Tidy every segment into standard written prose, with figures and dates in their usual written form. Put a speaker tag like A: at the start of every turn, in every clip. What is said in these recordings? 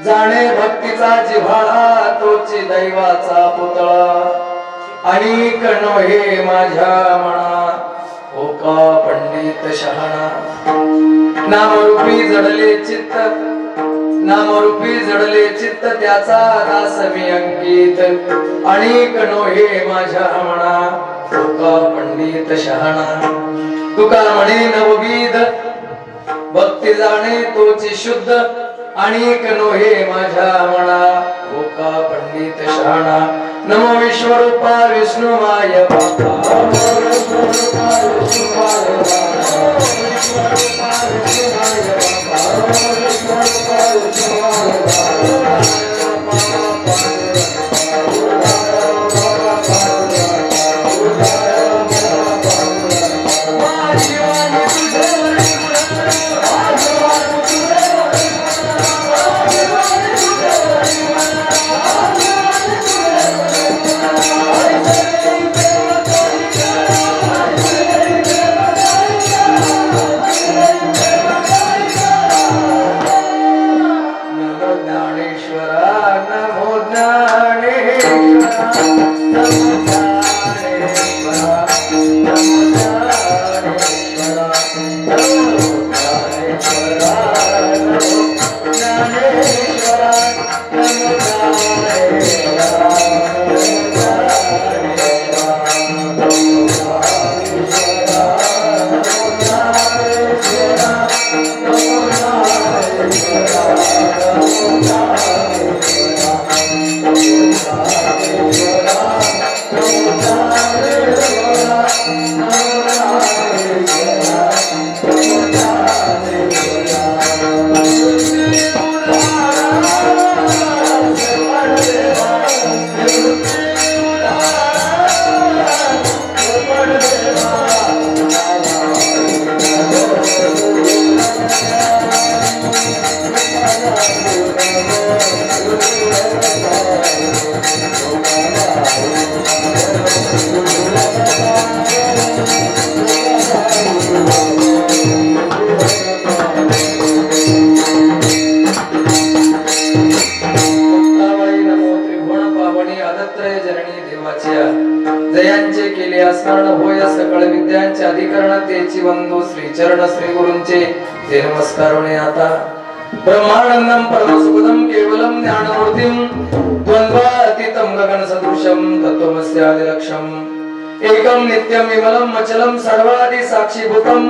A: जाणे भक्तीचा जिव्हाळा तोची दैवाचा पुतळा आणि कणो हे माझ्या मना ओका पंडित शहाणा नामरूपी जडले चित्त नामरूपी जडले चित्त त्याचा दास मी अंकित आणि कणो हे माझ्या मना ओका पंडित शहाणा तुका म्हणे नवविध भक्ती जाणे तोची शुद्ध आणि कनो हे माझ्या मना ओका पंडित शहाणा नमो विश्वरूपा विष्णुमाय बापा जयांचे केले स्मरण होय सकळ विद्यांचे अधिकरण तेची वंदू श्री चरण श्री गुरूंचे ते नमस्कारोने आता ब्रह्मानंदम परमसुखदम केवलम ज्ञानमूर्तिम द्वंद्वातीतं गगन सदृशम तत्त्वमस्यादिलक्ष्यम एकम नित्यम विमलम अचलम सर्वादि साक्षीभूतम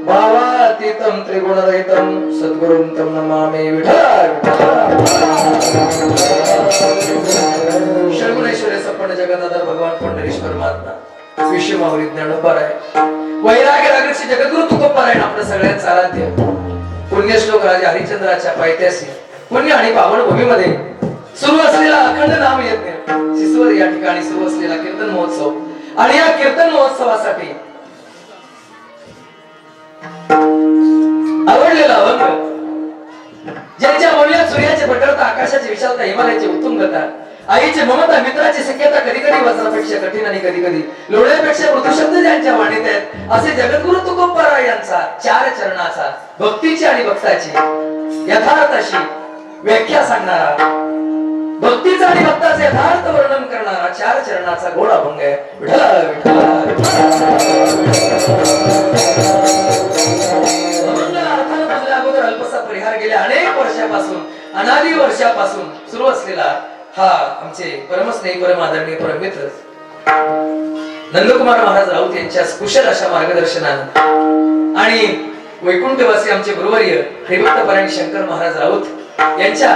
A: भावातीतं त्रिगुणरहितं सद्गुरुं तं नमामि विठ्ठल षड्गुणेश्वरी संपन्न जगन्नाथ भगवान पंढरीश परमात्मा विश्वमावली ज्ञानोपाराय वैराग्य रागरक्षी जगद्गुरु तुकोपारायण आपल्या सगळ्यांचं आराध्य पुण्यश्लोक राजा हरिश्चंद्राच्या पायथ्याशी पुण्य आणि पावन भूमीमध्ये सुरू असलेला अखंड नाम यज्ञ शिसवर या ठिकाणी सुरू असलेला कीर्तन महोत्सव आणि या कीर्तन महोत्सवासाठी आवडलेला अभंग ज्यांच्या बोलण्यात सूर्याचे प्रखरता आकाशाची विशालता हिमालयाची उत्तुंगता आईची ममता मित्राची शक्यता कधी कधी वज्रापेक्षा कठीण आणि कधी कधी लोण्यापेक्षा मृदू शब्द ज्यांच्या वाणीत आहेत असे जगद्गुरु तुकोबाराय यांचा चार चरणाचा भक्तीची आणि भक्ताची यथार्थ अशी व्याख्या सांगणारा भक्तीचा आणि भक्ताचे यथार्थ वर्णन करणारा चार चरणाचा गोड अभंग आहे विठ्ठल अगोदर अल्पसा परिहार गेल्या अनेक वर्षापासून अनादी वर्षापासून सुरू असलेला हा आमचे परमस्नेही परम आदरणीय परम मित्र नंदकुमार महाराज राऊत यांच्या कुशल अशा मार्गदर्शनाने आणि वैकुंठवासी आमचे गुरुवर्य हरिभक्तपरायण शंकर महाराज राऊत यांच्या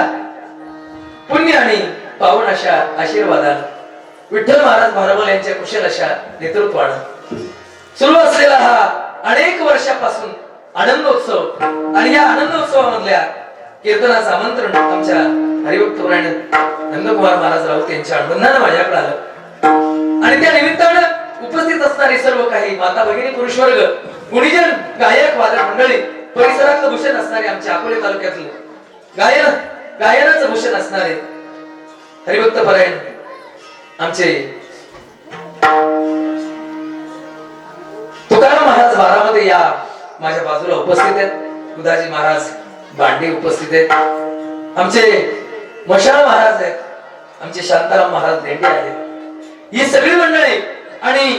A: पुण्य आणि पावन अशा आशीर्वादाने विठ्ठल महाराज भारवल यांच्या कुशल अशा नेतृत्वाने सुरू असलेला हा अनेक वर्षापासून आनंदोत्सव आणि या आनंदोत्सवामधल्या कीर्तनाचं आमंत्रण आमच्या हरिभक्तपरायण नंदकुमार महाराज राऊत यांच्या अनुबंधाने माझ्याकडे आलं आणि त्या निमित्तानं उपस्थित असणारे सर्व काही माता भगिनी पुरुष वर्ग गुणीजन गायक वादक मंडळी परिसरातलं भूषण असणारे आमच्या अकोले तालुक्यातले गायनाचं भूषण असणारे हरिभक्तपरायण आमचे तुकाराम महाराज बारामध्ये या माझ्या बाजूला उपस्थित आहेत उदाजी महाराज बांडे उपस्थित आहेत आमचे मशाळ महाराज आहेत आमचे शांताराम महाराज लेंडे आहेत ही सगळी मंडळी आणि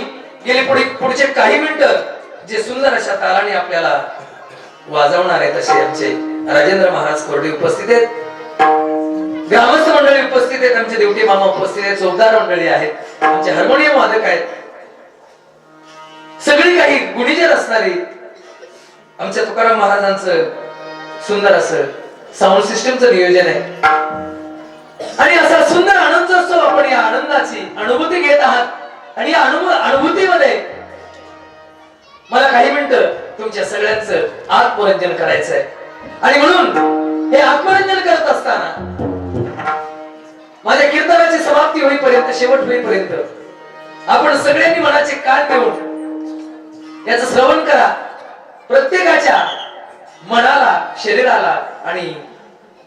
A: गेली पुढचे काही मिनिटं जे सुंदर अशा तालाने आपल्याला वाजवणार आहेत असे आमचे राजेंद्र महाराज कोरडे उपस्थित आहेत ग्रामस्थ मंडळी उपस्थित आहेत आमचे देवटी मामा उपस्थित आहेत चौदार मंडळी आहेत आमचे हार्मोनियम वादक आहेत सगळी काही गुणीजन असणारी आमच्या तुकाराम महाराजांचं सुंदर असं साऊंड सिस्टमचं नियोजन आहे आणि असा सुंदर आनंदोत्सव आपण या आनंदाची अनुभूती घेत आहात आणि या अनुभूतीमध्ये मला काही मिनिटं तुमच्या सगळ्यांचं आत्मरंजन करायचं आहे आणि म्हणून हे आत्मरंजन करत असताना माझ्या कीर्तनाची समाप्ती होईपर्यंत शेवट होईपर्यंत आपण सगळ्यांनी मनाचे कान देऊन याचं श्रवण करा प्रत्येकाच्या मनाला शरीराला आणि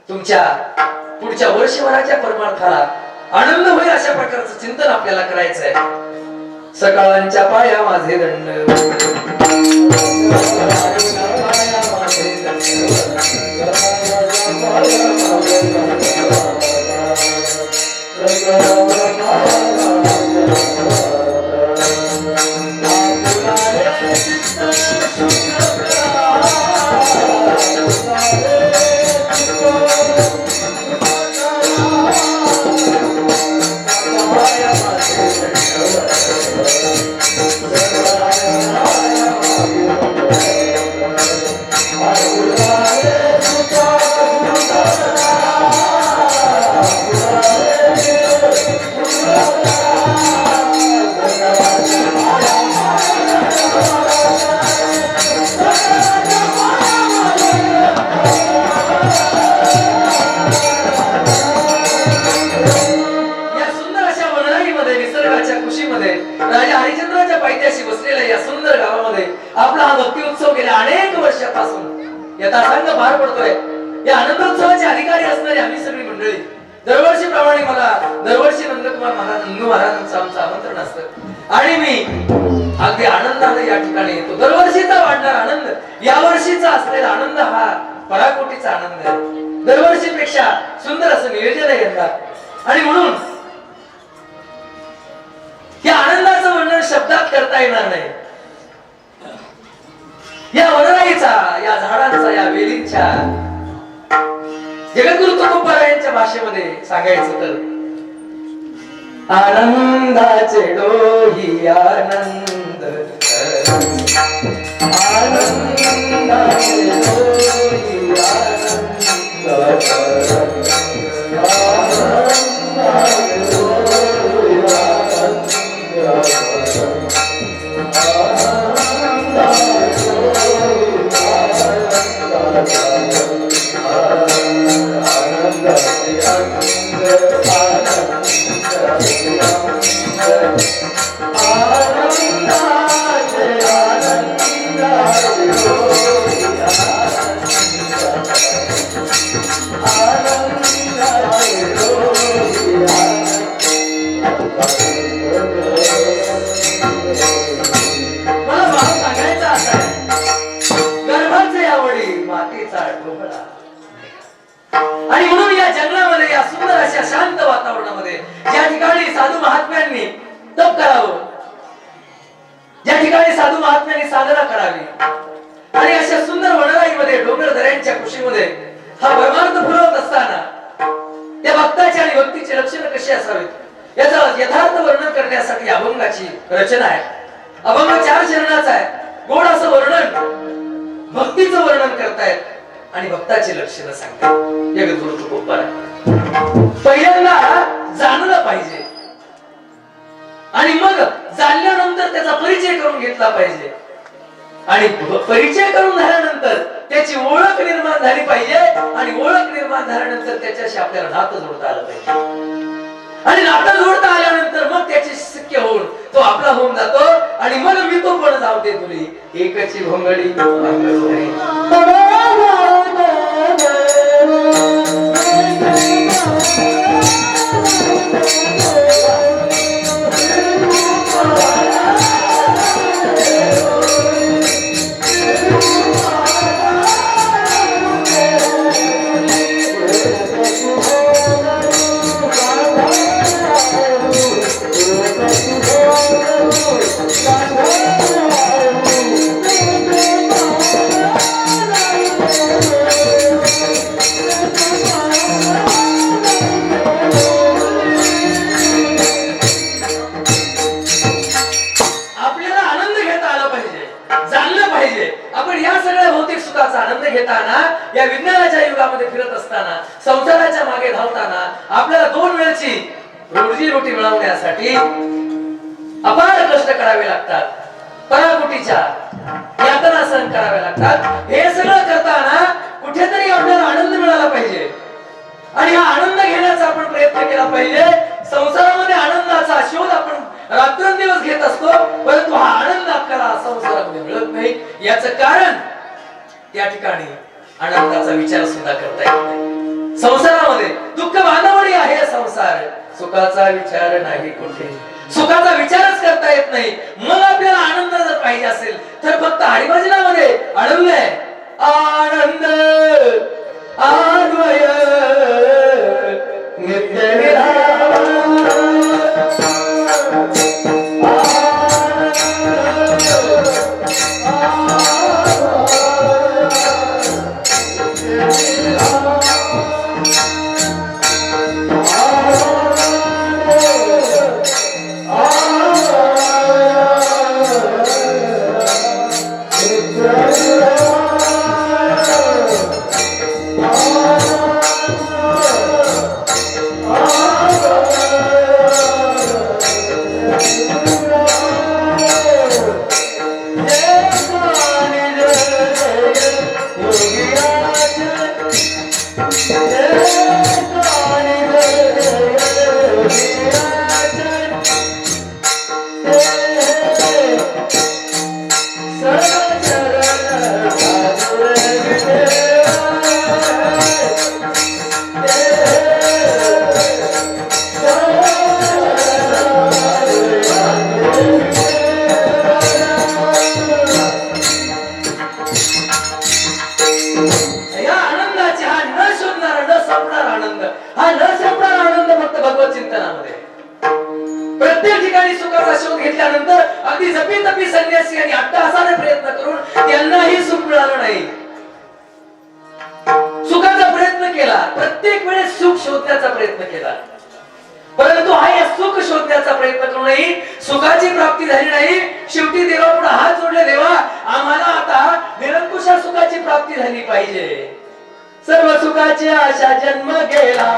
A: तुमच्या पुढच्या वर्षभराच्या परमार्थाला आनंद होईल अशा प्रकारचं चिंतन आपल्याला करायचं आहे सकाळच्या पाया माझे दंड राजा हरिश्चंद्राच्या पायथ्याशी बसलेल्या या सुंदर गावामध्ये आपला हा भक्ती उत्सव गेल्या अनेक वर्षापासून यथासांग पार पडतोय. या आनंदोत्सवाचे अधिकारी असणारी आम्ही सगळी मंडळी दरवर्षी प्रमाणे मला दरवर्षी नंदकुमार महाराज नंदू महाराजांचं आमचं आमंत्रण असतं आणि मी अगदी आनंदाने या ठिकाणी येतो. दरवर्षीचा वाढणारा आनंद, यावर्षीचा असलेला आनंद हा पराकोटीचा आनंद आहे. दरवर्षीपेक्षा सुंदर असं नियोजन आहे यंदा आणि म्हणून या आनंदाचं वर्णन शब्दात करता येणार नाही. या वनराईचा, या झाडांचा, या वेलींच्या जगद्गुरु तुकोबारायांच्या भाषेमध्ये सांगायचं तर आनंदाचे डोही आनंद, आनंदाचे डोही आणि म्हणून या जंगलामध्ये, या सुंदर अशा शांत वातावरणामध्ये ज्या ठिकाणी साधू महात्म्यांनी तप करावं, ज्या ठिकाणी साधू महात्म्यांनी साधना करावी आणि अशा सुंदर वनराईमध्ये डोंगर दऱ्यांच्या कुशीमध्ये हा परमार्थ फुलवत असताना त्या भक्ताची आणि भक्तीची लक्षणं कशी असावीत याचं यथार्थ वर्णन करण्यासाठी अभंगाची रचना आहे. अभंग 4 चरणाचा आहे. गोड असं वर्णन, भक्तीचं वर्णन करतायत आणि भक्ताची लक्षणं सांगतात. या गुरु तुकोबार पहिल्यांदा जाणलं पाहिजे आणि मग जाणल्यानंतर त्याचा परिचय करून घेतला पाहिजे आणि परिचय करून झाल्यानंतर त्याची ओळख निर्माण झाली पाहिजे आणि ओळख निर्माण झाल्यानंतर त्याच्याशी आपल्याला नातं जोडता आलं पाहिजे आणि नातं जोडता आल्यानंतर मग त्याची शक्य होऊन तो आपला होऊन जातो आणि मग मी तो पण जाऊ दे तुली एकची भोंगडी या विज्ञानाच्या युगामध्ये फिरत असताना, संसाराच्या मागे धावताना आपल्याला 2 वेळची रोजी रोटी मिळवण्यासाठी अपार कष्ट करावे लागतात, पराकोटीच्या यातना सहन कराव्या लागतात. हे सगळं करताना कुठेतरी आपल्याला आनंद मिळाला पाहिजे आणि हा आनंद घेण्याचा आपण प्रयत्न केला पाहिजे. संसारामध्ये आनंदाचा शोध आपण रात्रंदिवस घेत असतो, परंतु हा आनंद आपल्याला संसारामध्ये मिळत नाही. याचं कारण त्या ठिकाणी आनंदाचा विचार सुद्धा करता येत नाही. संसारामध्ये दुःख बांधवणी आहे संसार, सुखाचा विचार नाही कुठे, सुखाचा विचारच करता येत नाही. मग आपल्याला आनंद जर पाहिजे असेल तर फक्त हरिभजनामध्ये आनंद आहे. आनंद अन्वय नित्य निरामय प्रत्येक ठिकाणी सुखाचा शोध घेतल्यानंतर अगदी जपी तपी संन्यासी आणि अट्टहासाने प्रयत्न करून त्यांनाही सुख मिळालं नाही. सुखाचा प्रयत्न केला, प्रत्येक वेळेस सुख शोधण्याचा प्रयत्न केला, परंतु हा या सुख शोधण्याचा प्रयत्न करूनही सुखाची प्राप्ती झाली नाही. शेवटी देवापुढे हात जोडले, देवा आम्हाला आता निरंकुश सुखाची प्राप्ती झाली पाहिजे. सर्व सुखाची आशा जन्म गेला,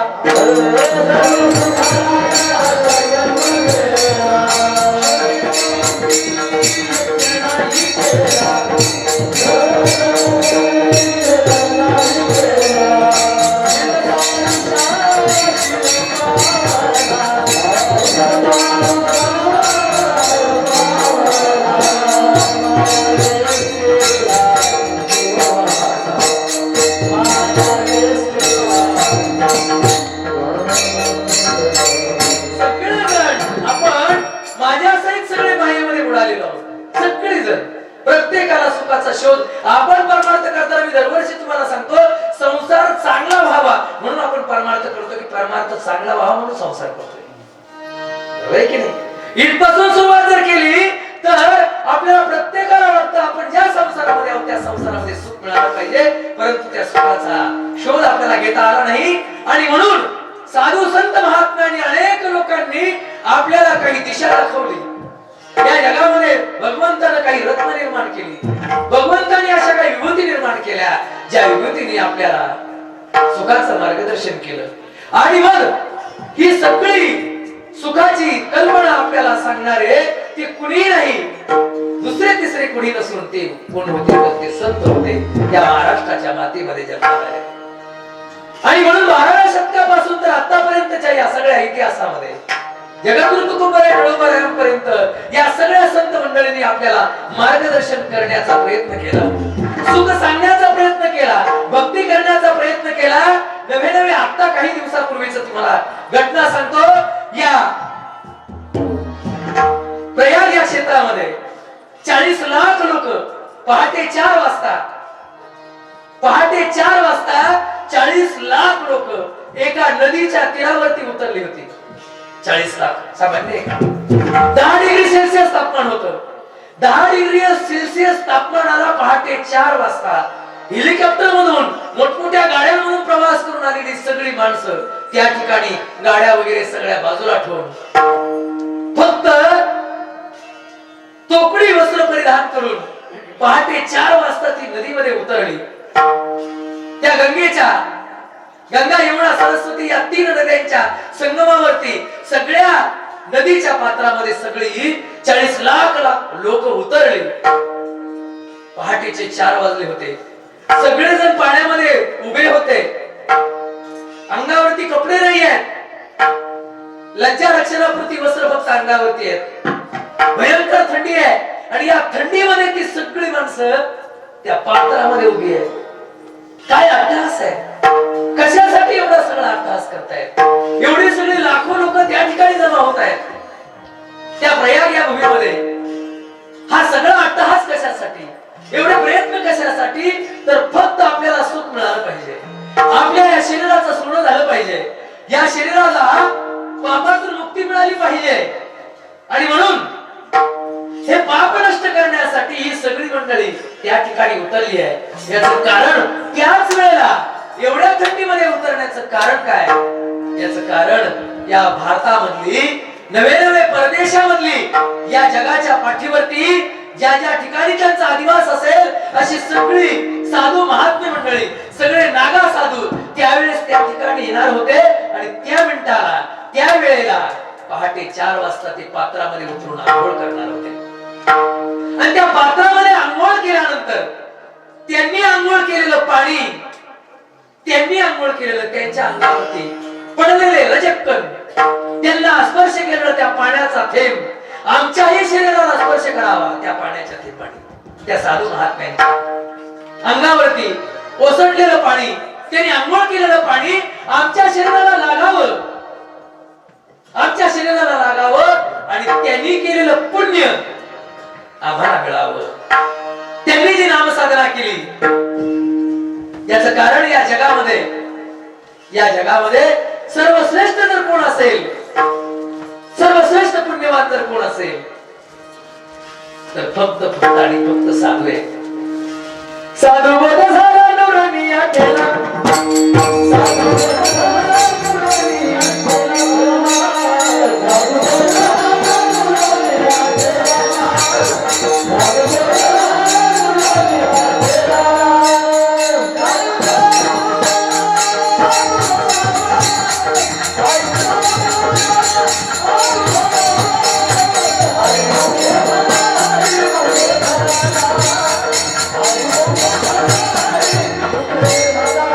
A: प्रत्येकाला सुखाचा शोध. आपण परमार्थ करताना मी दरवर्षी तुम्हाला सांगतो, संसार चांगला व्हावा म्हणून आपण परमार्थ करतो, की परमार्थ चांगला व्हावा म्हणून संसार करतोय, की नाही? इथपासून सुरुवात जर केली तर आपल्याला प्रत्येकाला वाटतं आपण ज्या संसारामध्ये आहोत त्या संसारामध्ये सुख मिळालं पाहिजे, परंतु त्या सुखाचा शोध आपल्याला घेता आला नाही. आणि म्हणून साधू संत महात्म्यांनी अनेक लोकांनी आपल्याला काही दिशा दाखवली. या जगामध्ये भगवंताने काही रत्न निर्माण केली, भगवंताने अशा काही विभूती निर्माण केल्या, ज्या विभूतीने आपल्याला सुखाचं मार्गदर्शन केलं. आणि मग ही सगळी सुखाची कल्पना आपल्याला सांगणारे ते कुणी नाही, दुसरे तिसरे कुणी नसून ते कोण होते तर ते संत होते, त्या महाराष्ट्राच्या मातीमध्ये जन्मले. आणि म्हणून 12व्या शतकापासून तर आतापर्यंतच्या या सगळ्या इतिहासामध्ये जगद्गुरु तुकोबारायांपर्यंत या सगळ्या संत मंडळींनी आपल्याला मार्गदर्शन करण्याचा प्रयत्न केला, सुख सांगण्याचा प्रयत्न केला, भक्ती करण्याचा प्रयत्न केला. नवे नवे आता काही दिवसापूर्वीच तुम्हाला घटना सांगतो. या प्रयाग या क्षेत्रामध्ये 40 लाख लोक पहाटे 4 वाजता 40 लाख लोक एका नदीच्या तीरावरती उतरली होती. 40 लाख सामान्य 10 डिग्री सेल्सिअस तापमान होतं. 10 डिग्री सेल्सिअस तापमानाला पहाटे 4 वाजता हेलिकॉप्टर मधून मोठमोठ्या गाड्यांमधून प्रवास करून आलेली सगळी माणसं त्या ठिकाणी गाड्या वगैरे सगळ्या बाजूला ठेवून फक्त तोकडी वस्त्र परिधान करून पहाटे 4 वाजता ती नदीमध्ये उतरली. त्या गंगा यमुना सरस्वती या 3 नद्यांच्या संगमावरती सगळ्या नदीच्या पात्रामध्ये सगळी 40 लाख लोक उतरले. पहाटेचे 4 वाजले होते. सगळेजण पाण्यामध्ये उभे होते. अंगावरती कपडे नाही आहेत, लज्जा रक्षणापुरती वस्त्र फक्त अंगावरती आहेत. भयंकर थंडी आहे आणि या थंडीमध्ये ती सगळी माणसं त्या पात्रामध्ये उभी आहेत. काय अट्टहास आहे, कशासाठी एवढा सगळा अट्टहास करतायत? एवढे सगळे लाखो लोक त्या ठिकाणी जमा होत आहेत त्या प्रयाग या भूमीमध्ये. हा सगळा अट्टहास कशासाठी, एवढे प्रयत्न कशासाठी? तर फक्त आपल्याला सुख मिळालं पाहिजे, आपल्या या शरीराचं सोनं झालं पाहिजे, या शरीराला पापातून मुक्ती मिळाली पाहिजे. आणि म्हणून हे पाप नष्ट करण्यासाठी ही सगळी मंडळी त्या ठिकाणी उतरली आहे. याचं कारण, त्याच वेळेला एवढ्या थंडीमध्ये उतरण्याचं कारण काय? याचं कारण या भारतामधली नवे नवे परदेशामधली या जगाच्या पाठीवरती ज्या ज्या ठिकाणी त्यांचा आदिवास असेल अशी सगळी साधू महात्मे मंडळी, सगळे नागा साधू त्यावेळेस त्या ठिकाणी येणार होते. आणि त्या मिनिटाला त्या वेळेला पहाटे 4 वाजता ते पात्रामध्ये उतरून आंघोळ करणार होते. आणि त्या पात्रामध्ये आंघोळ केल्यानंतर त्यांनी आंघोळ केलेलं पाणी, त्यांनी आंघोळ केलेलं त्यांच्या अंगावरती पडलेले रजक्कन, त्यांना स्पर्श केलेला त्या पाण्याचा थेंब आमच्याही शरीराला स्पर्श करावा त्या पाण्याच्या थेंबाने, त्या साधू महात्म्यांच्या अंगावरती ओसरलेलं पाणी, त्यांनी आंघोळ केलेलं पाणी आमच्या शरीराला लागावं, आमच्या शरीराला लागावं आणि त्यांनी केलेलं पुण्य आम्हाला मिळावं. त्यांनी जी नामसाधना केली याचं कारण या जगामध्ये सर्वश्रेष्ठ जर कोण असेल, सर्वश्रेष्ठ पुण्यवान जर कोण असेल तर फक्त आणि फक्त साधू आहे. साधू बोध झाला नवरनिया केला, साधू बोध झाला नवरनिया केला, साधू बोध झाला नवरनिया केला, साधू बोध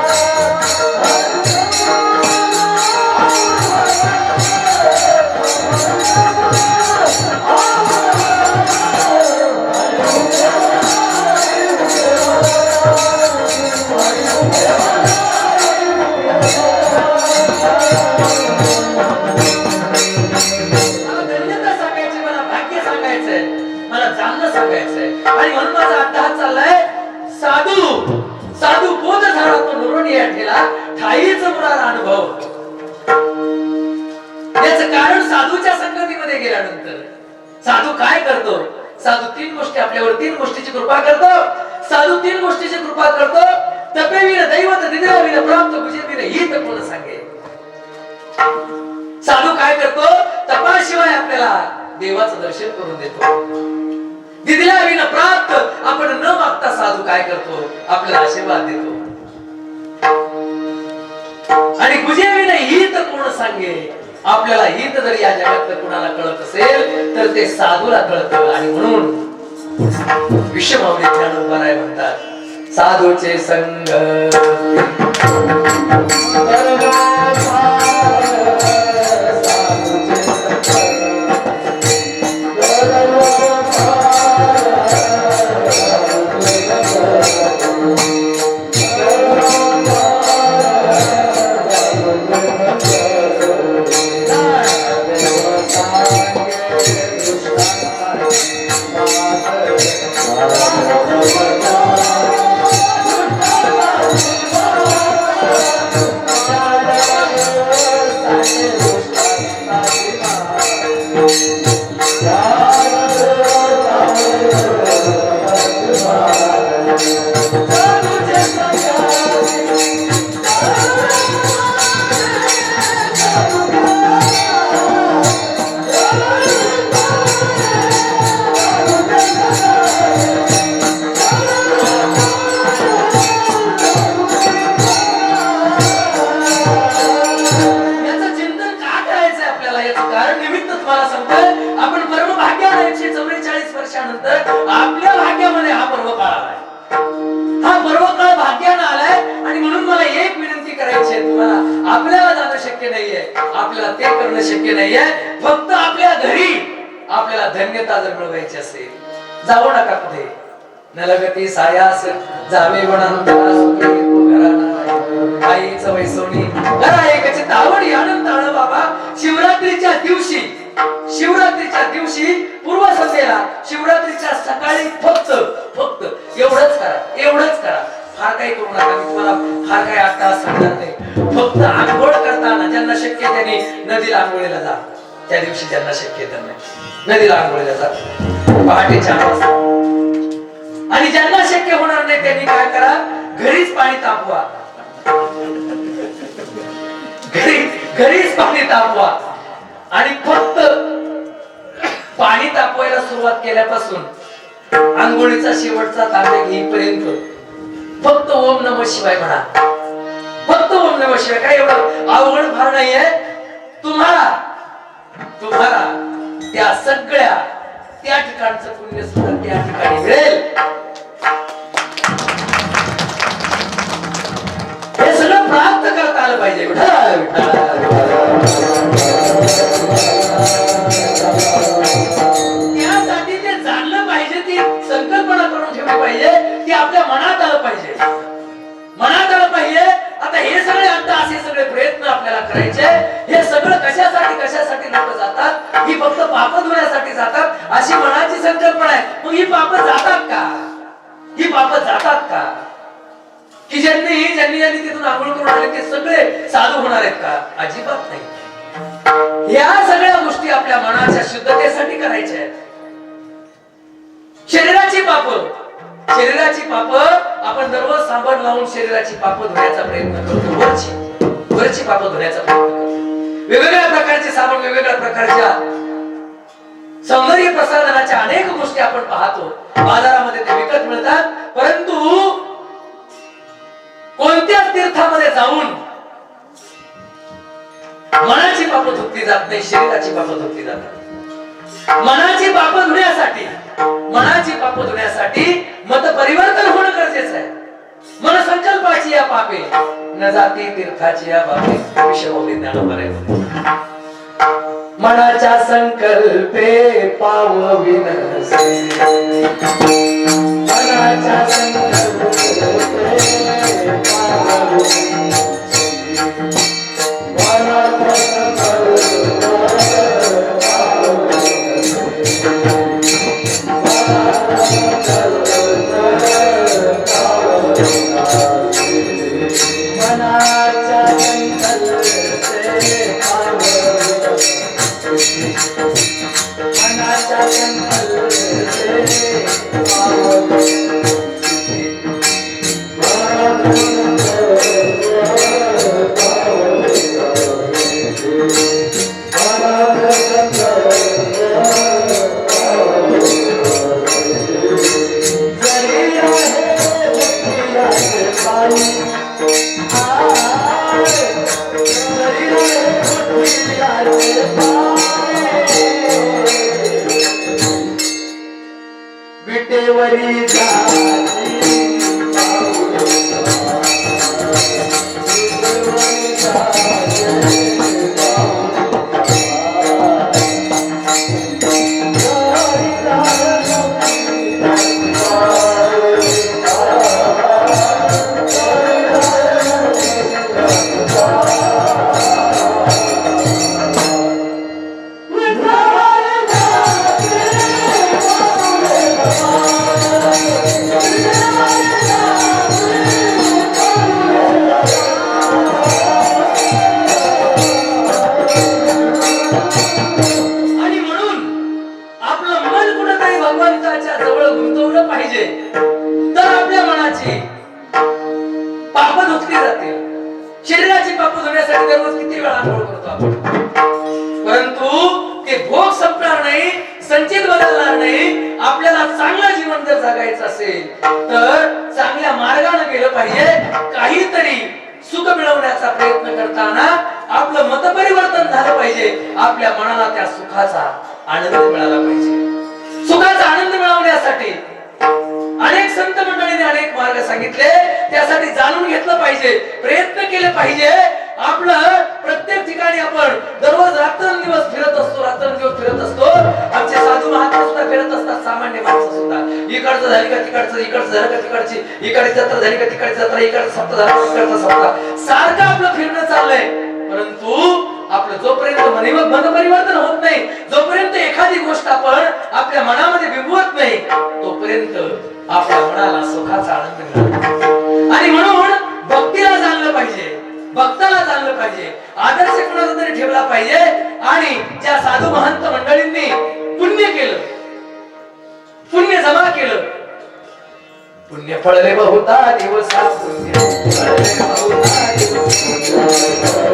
A: झाला नवरनिया केला. आणि म्हणून माझा अट्टहास चाललाय, साधू बोध झाला तो नवरनिया ठेला, ठाईच मुरार अनुभव. याचं कारण साधूच्या संगतीमध्ये गेल्यानंतर साधू काय करतो? साधू 3 गोष्टी आपल्यावर, 3 गोष्टीची कृपा करतो. साधू 3 गोष्टीची कृपा करतो. तपेवीर दैवत दिदेवीर प्राप्त गुजेवीर हित कोण सांगे. साधू काय करतो? तपाशिवाय आपल्याला देवाचं दर्शन करून देतो. दिदिला विना प्राप्त, आपण न मागता साधू काय करतो? आपल्याला आशीर्वाद देतो. आणि गुजेविना हित कोण सांगे. आपल्याला हित जर या जगात कुणाला कळत असेल तर ते साधूला कळतं. आणि म्हणून विश्वमाऊली ज्ञानोबा म्हणतात, साधूचे संग आपल्या भाग्यामध्ये हा पर्व काळ आलाय. हा पर्व काळ भाग्यानं आलाय. आणि म्हणून मला एक विनंती करायची आहे तुम्हाला, आपल्याला जाणं शक्य नाहीये, आपल्याला ते करणं शक्य नाहीये. फक्त आपल्या घरी आपल्याला धन्यता जर मिळवायची असेल, जाऊ नका कुठे. नलगती सायास जावे वनांतरा सुखे तू घराना आईचं वैसोनी घरा एकची तावडी आनंद आण बाबा. शिवरात्रीच्या दिवशी पूर्व संध्येला, शिवरात्रीच्या सकाळी फक्त एवढंच करा. फार काही करू नका. मी तुम्हाला फार काही आता सांगणार नाही. फक्त आंघोळ करताना ज्यांना शक्य त्यांनी नदीला आंघोळीला जा. त्या दिवशी ज्यांना शक्य त्यांना नदीला आंघोळीला जा पहाटे 4 वाजता. आणि ज्यांना शक्य होणार नाही त्यांनी काय करा, घरीच पाणी तापवा. घरीच पाणी तापवा. आणि फक्त पाणी तापवायला सुरुवात केल्यापासून आंघोळीचा शेवटचा तांब्या घेईपर्यंत फक्त ओम नमः शिवाय म्हणा. फक्त ओम नमः शिवाय. काय एवढं अवघड फार नाहीये. तुम्हाला तुम्हाला त्या सगळ्या त्या ठिकाणचं पुण्य सुद्धा त्या ठिकाणी मिळेल. हे सगळं प्राप्त करता आलं पाहिजे. त्यासाठी ते जाणलं पाहिजे, ती संकल्पना करून ठेवली पाहिजे, ती आपल्या मनात आलं पाहिजे. मनात आलं पाहिजे. आता हे सगळे आता असे सगळे प्रयत्न आपल्याला करायचे. हे सगळं कशासाठी लोक जातात? ही फक्त पाप धुण्यासाठी जातात अशी मनाची संकल्पना आहे. मग ही पाप जातात का? ही पाप जातात का? की ज्यांनी तिथून आंघोळ करून आले ते सगळे साधू होणार आहेत का? अजिबात नाही. या सगळ्या गोष्टी आपल्या मनाच्या शुद्धतेसाठी करायच्या आहेत. शरीराची पाप आपण दररोज साबण लावून शरीराची पाप धुण्याचा प्रयत्न करतो. वरची पाप धुण्याचा प्रयत्न करतो. वेगवेगळ्या प्रकारचे साबण, वेगवेगळ्या प्रकारच्या सौंदर्य प्रसाधनाच्या अनेक गोष्टी आपण पाहतो. बाजारामध्ये ते विकत मिळतात. परंतु कोणत्याच तीर्थामध्ये जाऊन मनाची पाप धुतली जात नाही, शरीराची पाप धुतली जातात. मनाची पाप धुण्यासाठी मत परिवर्तन होणं गरजेचं आहे. मन संकल्पाची या पापे न जाती तीर्थाची या बाबे विषमोदी ज्ञानोबरे. मनाच्या संकल्पे पावविनसे, मनाच्या संकल्पे विटेवरी शरीराची पाप धुण्यासाठी दररोज किती वेळा आंघोळ करतो आपण. परंतु ते भोग संपणार नाही, संचित बदलणार नाही. आपल्याला चांगलं जीवन जर जगायचं असेल तर चांगल्या मार्गाने गेलं पाहिजे. काहीतरी सुख मिळवण्याचा प्रयत्न करताना आपलं मत परिवर्तन झालं पाहिजे. आपल्या मनाला त्या सुखाचा आनंद मिळाला पाहिजे. सुखाचा आनंद मिळवण्यासाठी अनेक संत मंडळींनी अनेक मार्ग सांगितले. त्यासाठी जाणून घेतलं पाहिजे, प्रयत्न केले पाहिजे. आपलं प्रत्येक ठिकाणी आपण दररोज रात्रंदिवस फिरत असतो. आमचे साधू महात्मा सुद्धा फिरत असतात, सामान्य माणसं सुद्धा. इकडचं झाली का तिकडचं, इकडचं झालं का तिकडची, इकडे जत्रा झाली का तिकडची जत्रा, इकडचं सप्ताह झाला का तिकडचा सप्ताह, सारखं आपलं फिरणं चाललंय. परंतु आपलं जोपर्यंत मन परिवर्तन होत नाही, जोपर्यंत एखादी गोष्ट आपण आपल्या मनामध्ये बिंबवत नाही, तोपर्यंत आपल्या मनाला सुखाचा आनंद मिळतो. आणि म्हणून भक्तीला जाणलं पाहिजे, भक्ताला जाणलं पाहिजे, आदर्श कोणाचा तरी ठेवला पाहिजे. आणि ज्या साधू महंत मंडळींनी पुण्य केलं, पुण्य जमा केलं, पुण्य फळले बहुता दिवसा, पुण्य फळले बहुता दिवसा.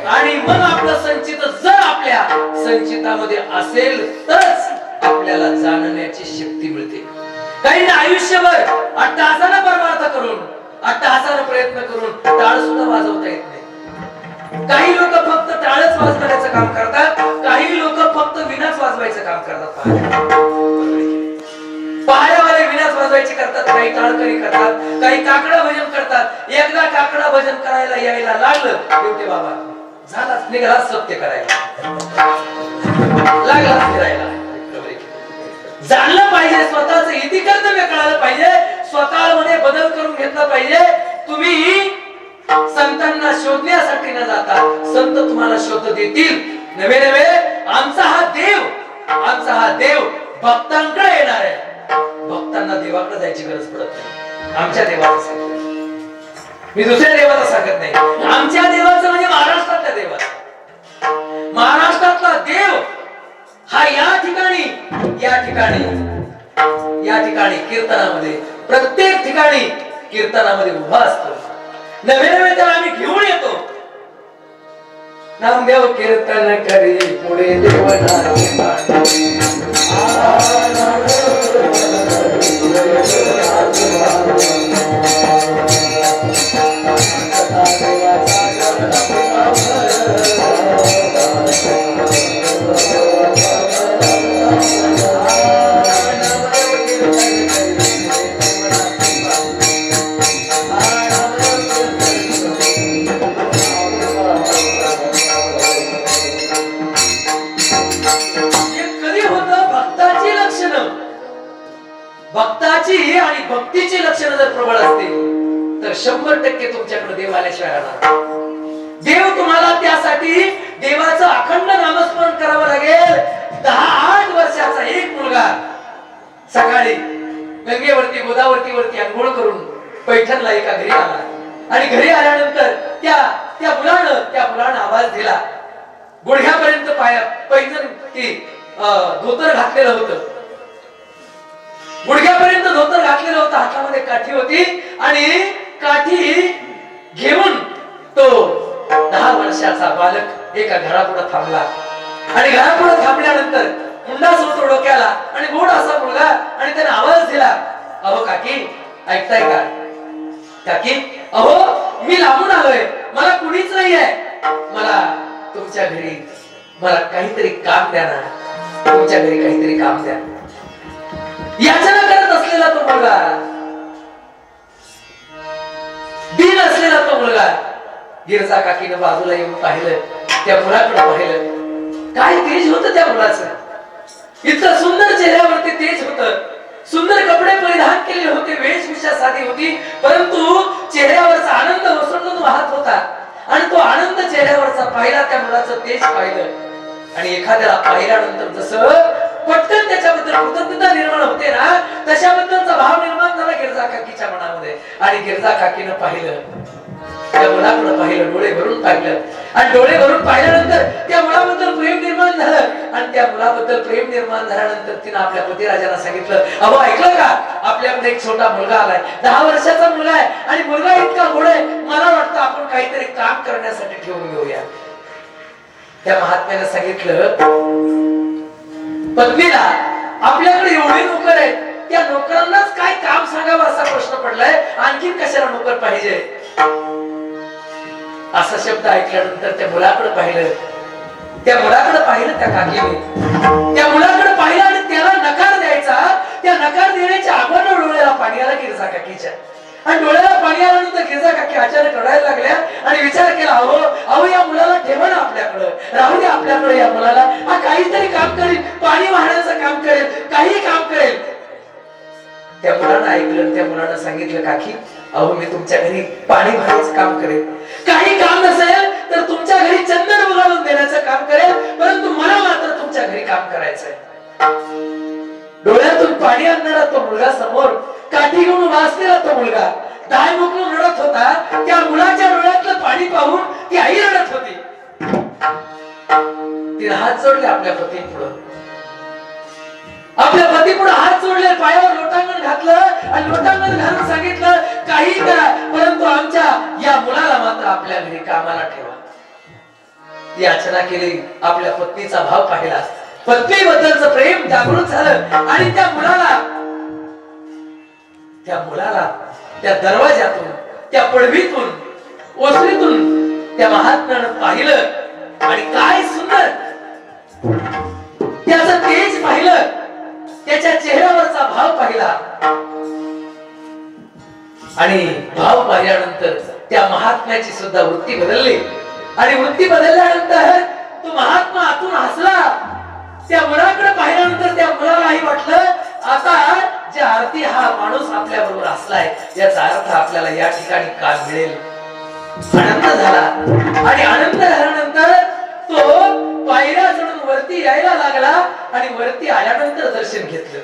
A: आणि मग आपलं संचित जर आपल्या संचितामध्ये असेल तरच आपल्याला जाणण्याची शक्ती मिळते. काही आयुष्यभर अट्टहासानं परमार्थ करून अट्टहासानं प्रयत्न करून टाळ सुद्धा वाजवता येत नाही. काही लोक फक्त टाळच वाजवण्याचं काम करतात, काही लोक फक्त विनाच वाजवायचं काम करतात. पहाड्यावाले विनाच वाजवायची करतात, काही टाळकरी करतात, काही काकडा भजन करतात. एकदा काकडा भजन करायला यायला लागलं शेवटी बाबा झालाच, निघाला सत्य करायला लागला फिरायला. जाणलं पाहिजे, स्वतःच इतिकर्तव्य कळालं पाहिजे, स्वतःमध्ये बदल करून घेतला पाहिजे. तुम्ही संतांना शोधण्यासाठी न जाता संत तुम्हाला शोध देतील. नवे नवे आमचा हा देव भक्तांकडे येणार आहे. भक्तांना देवाकडे जायची गरज पडत नाही. आमच्या देवाचं सांगतो मी, दुसऱ्या देवाचं सांगत नाही. आमच्या देवाचं म्हणजे महाराष्ट्रातल्या देवाचं. महाराष्ट्रातला देव हा या ठिकाणी कीर्तनामध्ये, प्रत्येक ठिकाणी कीर्तनामध्ये उभा असतो. नवे नवे त्याला आम्ही घेऊन येतो. नामदेव कीर्तन करी पुढे देव भक्ताची आणि भक्तीची लक्षणं जर प्रबळ असतील तर 100% तुमच्याकडे देव आल्याशिवाय राहणार. देव तुम्हाला त्यासाठी देवाचं अखंड नामस्मरण करावं लागेल. 10-8 वर्षाचा एक मुलगा सकाळी गंगेवरती गोदावरीवरती अंघोळ करून पैठणला एका घरी आला आणि घरी आल्यानंतर त्या मुलानं आवाज दिला. गुडघ्यापर्यंत पैठण ती धोतर घातलेलं होतं, गुडघ्यापर्यंत धोतर घातलेलं होतं, हातामध्ये काठी होती आणि काठी घेऊन तो 10 वर्षाचा बालक एका घरापुढे थांबला. आणि घरापुढे थांबल्यानंतर हुंडा सुटतो डोक्याला आणि गोड असा मुलगा, आणि त्याने आवाज दिला, अहो काकी ऐकताय का? काकी अहो मी लांबून आलोय, मला कुणीच नाहीये, मला तुमच्या घरी मला काहीतरी काम द्या ना, तुमच्या घरी काहीतरी काम द्या. याचना करत असलेला तो मुलगा, दीन असलेला तो मुलगा गिरजा काकीनं बाजूला येऊन पाहिलं, त्या मुलाकडे पाहिलं. काय तेज होतं त्या मुलाचं, इतकं सुंदर चेहऱ्यावरती तेज होतं, सुंदर कपडे परिधान केलेले होते, वेशभूषा साधी होती, परंतु चेहऱ्यावरचा आनंद ओसंडून वाहत होता. आणि तो आनंद चेहऱ्यावरचा पाहिला, त्या मुलाचं तेज पाहिलं. आणि एखाद्याला पाहिल्यानंतर जसं पटकन त्याच्याबद्दल कृतज्ञता निर्माण होते ना, तशाबद्दलचा भाव निर्माण झाला गिरजा काकीच्या मनामध्ये. आणि गिरजा काकीनं पाहिलं, त्या मुलाकडे पाहिलं, डोळे भरून पाहिलं. आणि डोळे भरून पाहिल्यानंतर त्या मुलाबद्दल प्रेम निर्माण झालं. आणि त्या मुलाबद्दल प्रेम निर्माण झाल्यानंतर तिने आपल्या पतिराजांना सांगितलं, अहो ऐकलं का, आपल्याकडे एक छोटा मुलगा आलाय, 10 वर्षाचा मुलगा आहे, आणि मुलगा इतका गोड आहे, मला वाटतं आपण काहीतरी काम करण्यासाठी ठेवून घेऊया. त्या महात्म्याने सांगितलं पत्नीला, आपल्याकडे एवढे नोकर आहेत, त्या नोकरांनाच काय काम सांगावं असा प्रश्न पडलाय, आणखीन कशाला नोकर पाहिजे. असा शब्द ऐकल्यानंतर त्या मुलाकडे पाहिलं, त्या काकीने त्या मुलाकडे पाहिलं आणि त्याला नकार द्यायचा, त्या नकार देण्याच्या अगोदर डोळ्याला पाणी आलं गिरजा काकीच्या. आणि डोळ्याला पाणी आल्यानंतर गिरजा काकी अचानक रडायला लागल्या आणि विचार केला, अहो या मुलाला ठेवा ना आपल्याकडे, राहू दे आपल्याकडे, या मुलाला हा काहीतरी काम करेल, पाणी वाहण्याचं काम करेल, काही काम करेल. त्या मुलानं ऐकलं, त्या मुलानं सांगितलं, काकी अहो मी तुमच्या घरी पाणी भरायचं काम करेन, काही काम नसेल तर तुमच्या घरी चंदन उगाळून देण्याचं काम करेन, परंतु मला मात्र तुमच्या घरी काम करायचंय. डोळ्यातून पाणी आणणारा तो मुलगा समोर काठी घेऊन उभा असलेला तो मुलगा दाय मोकळून रडत होता. त्या मुलाच्या डोळ्यातलं पाणी पाहून ती आई रडत होती. तिने हात जोडले आपल्या पतीपुढे, आपल्या पतीपुढे हात जोडले, पायावर लोटांगण घातलं आणि लोटांगण घालून सांगितलं काही करा, परंतु आमच्या या मुलाला मात्र आपल्या घरी कामाला ठेवा. याचना केली, आपल्या पत्नीचा भाव पाहिला, पत्नीबद्दलचं प्रेम जागृत झालं आणि त्या मुलाला त्या दरवाजातून, त्या पडवीतून, ओसरीतून त्या महात्म्यानं पाहिलं आणि काय सुंदर त्याचं तेज पाहिलं, त्याच्या चेहऱ्यावरचा भाव पाहिला आणि भाव पाहिल्यानंतर त्या महात्म्याची सुद्धा वृत्ती बदलली आणि वृत्ती बदलल्यानंतर तो महात्मा आतून हसला. त्या मुलाकडे पाहिल्यानंतर त्या मुलालाही वाटलं आता जे आरती हा माणूस आपल्या बरोबर असलाय याचा अर्थ आपल्याला या ठिकाणी काम मिळेल. आनंद झाला आणि आनंद झाल्यानंतर तो पायऱ्या चढून वरती यायला लागला आणि वरती आल्यानंतर दर्शन घेतलं,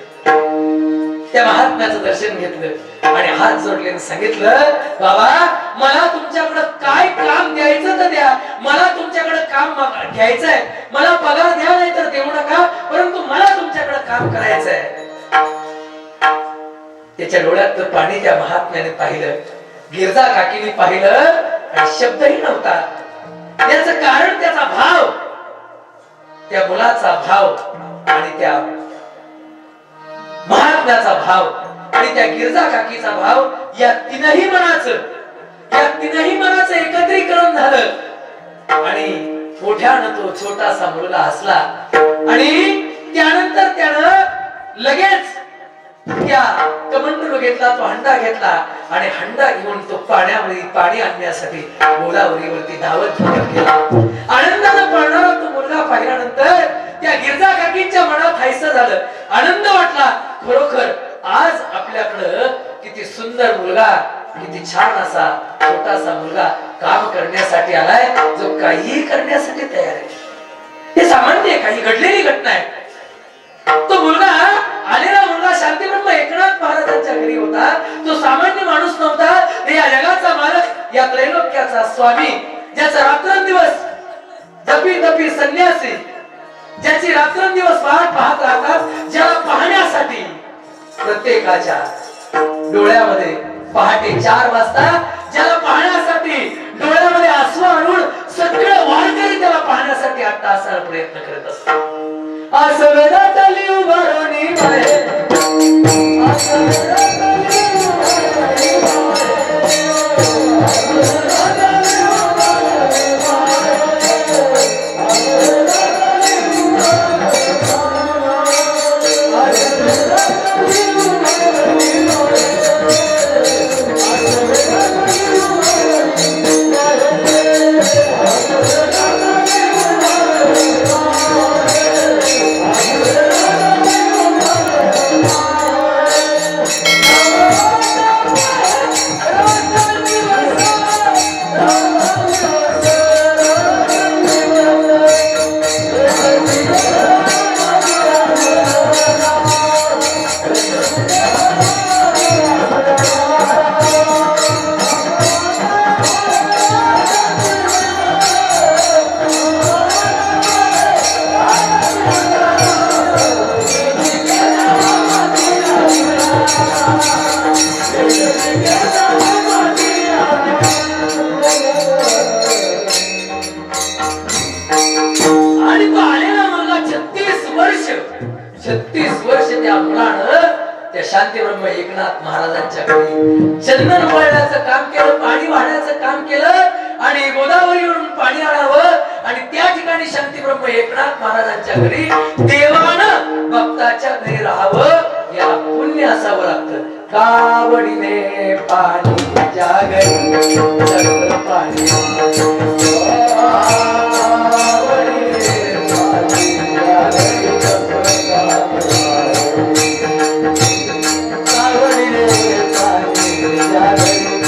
A: त्या महात्म्याचं दर्शन घेतलं आणि हात जोडले सांगितलं बाबा मला तुमच्याकडे काय काम द्यायचं तर द्या, मला तुमच्याकडे काम घ्यायचंय, मला पगार द्या नाही तर देऊ नका, परंतु मला तुमच्याकडे काम करायचंय. त्याच्या डोळ्यात पाणी त्या महात्म्याने पाहिलं, गिरजा काकीने पाहिलं आणि शब्दही नव्हता. त्याचं कारण त्याचा भाव, त्या मुलाचा भाव आणि त्या महात्म्याचा भाव आणि त्या गिरजा काकीचा भाव, या तीनही मनाचं एकत्रीकरण झालं आणि मोठ्यानं तो छोटासा मुलगा हसला आणि त्यानंतर त्यानं लगेच त्या कमंडलू घेतला, तो हंडा घेतला आणि हंडा घेऊन तो पाण्यामध्ये पाणी आणण्यासाठी गोदावरीवरती धावत गेला. आनंदानं पळणारा तो मुलगा पाहिल्यानंतर त्या गिरजा काकींच्या मनात हायस झालं, आनंद वाटला. खरोखर आज आपल्याकडं किती सुंदर मुलगा, किती छान असा छोटासा मुलगा काम करण्यासाठी आलाय, जो काहीही करण्यासाठी तयार आहे. हे सामान्य काही घडलेली घटना आहे. तो मुलगा आलेला मुलगा शांतीब्रह्म एकनाथ महाराजांच्या घरी होता. तो सामान्य माणूस नव्हता, या जगाचा मालक, या त्रैलोक्याचा स्वामी, ज्याचा रात्रंदिवस जपी तपी संन्यासी, ज्याची रात्रंदिवस वाट पाहत राहतात, ज्याला पाहण्यासाठी प्रत्येकाच्या डोळ्यामध्ये पहाटे 4 वाजता ज्याला पाहण्यासाठी डोळ्यामध्ये आसू आणून सगळे वारकरी त्याला पाहण्यासाठी 8 तासाला प्रयत्न करत असतात. आसवेदातली उभारणी बाहेर, शांतीब्रह्म एकनाथ महाराजांच्या घरी चंदन वळण्याचं काम केलं, पाणी वाहण्याचं काम केलं आणि गोदावरीवरून पाणी आणावं आणि त्या ठिकाणी शांतीब्रह्म एकनाथ महाराजांच्या घरी देवानं भक्ताच्या घरी राहावं, या पुण्य असावं लागतं. कावडीने पाणी जागरी पाणी Hare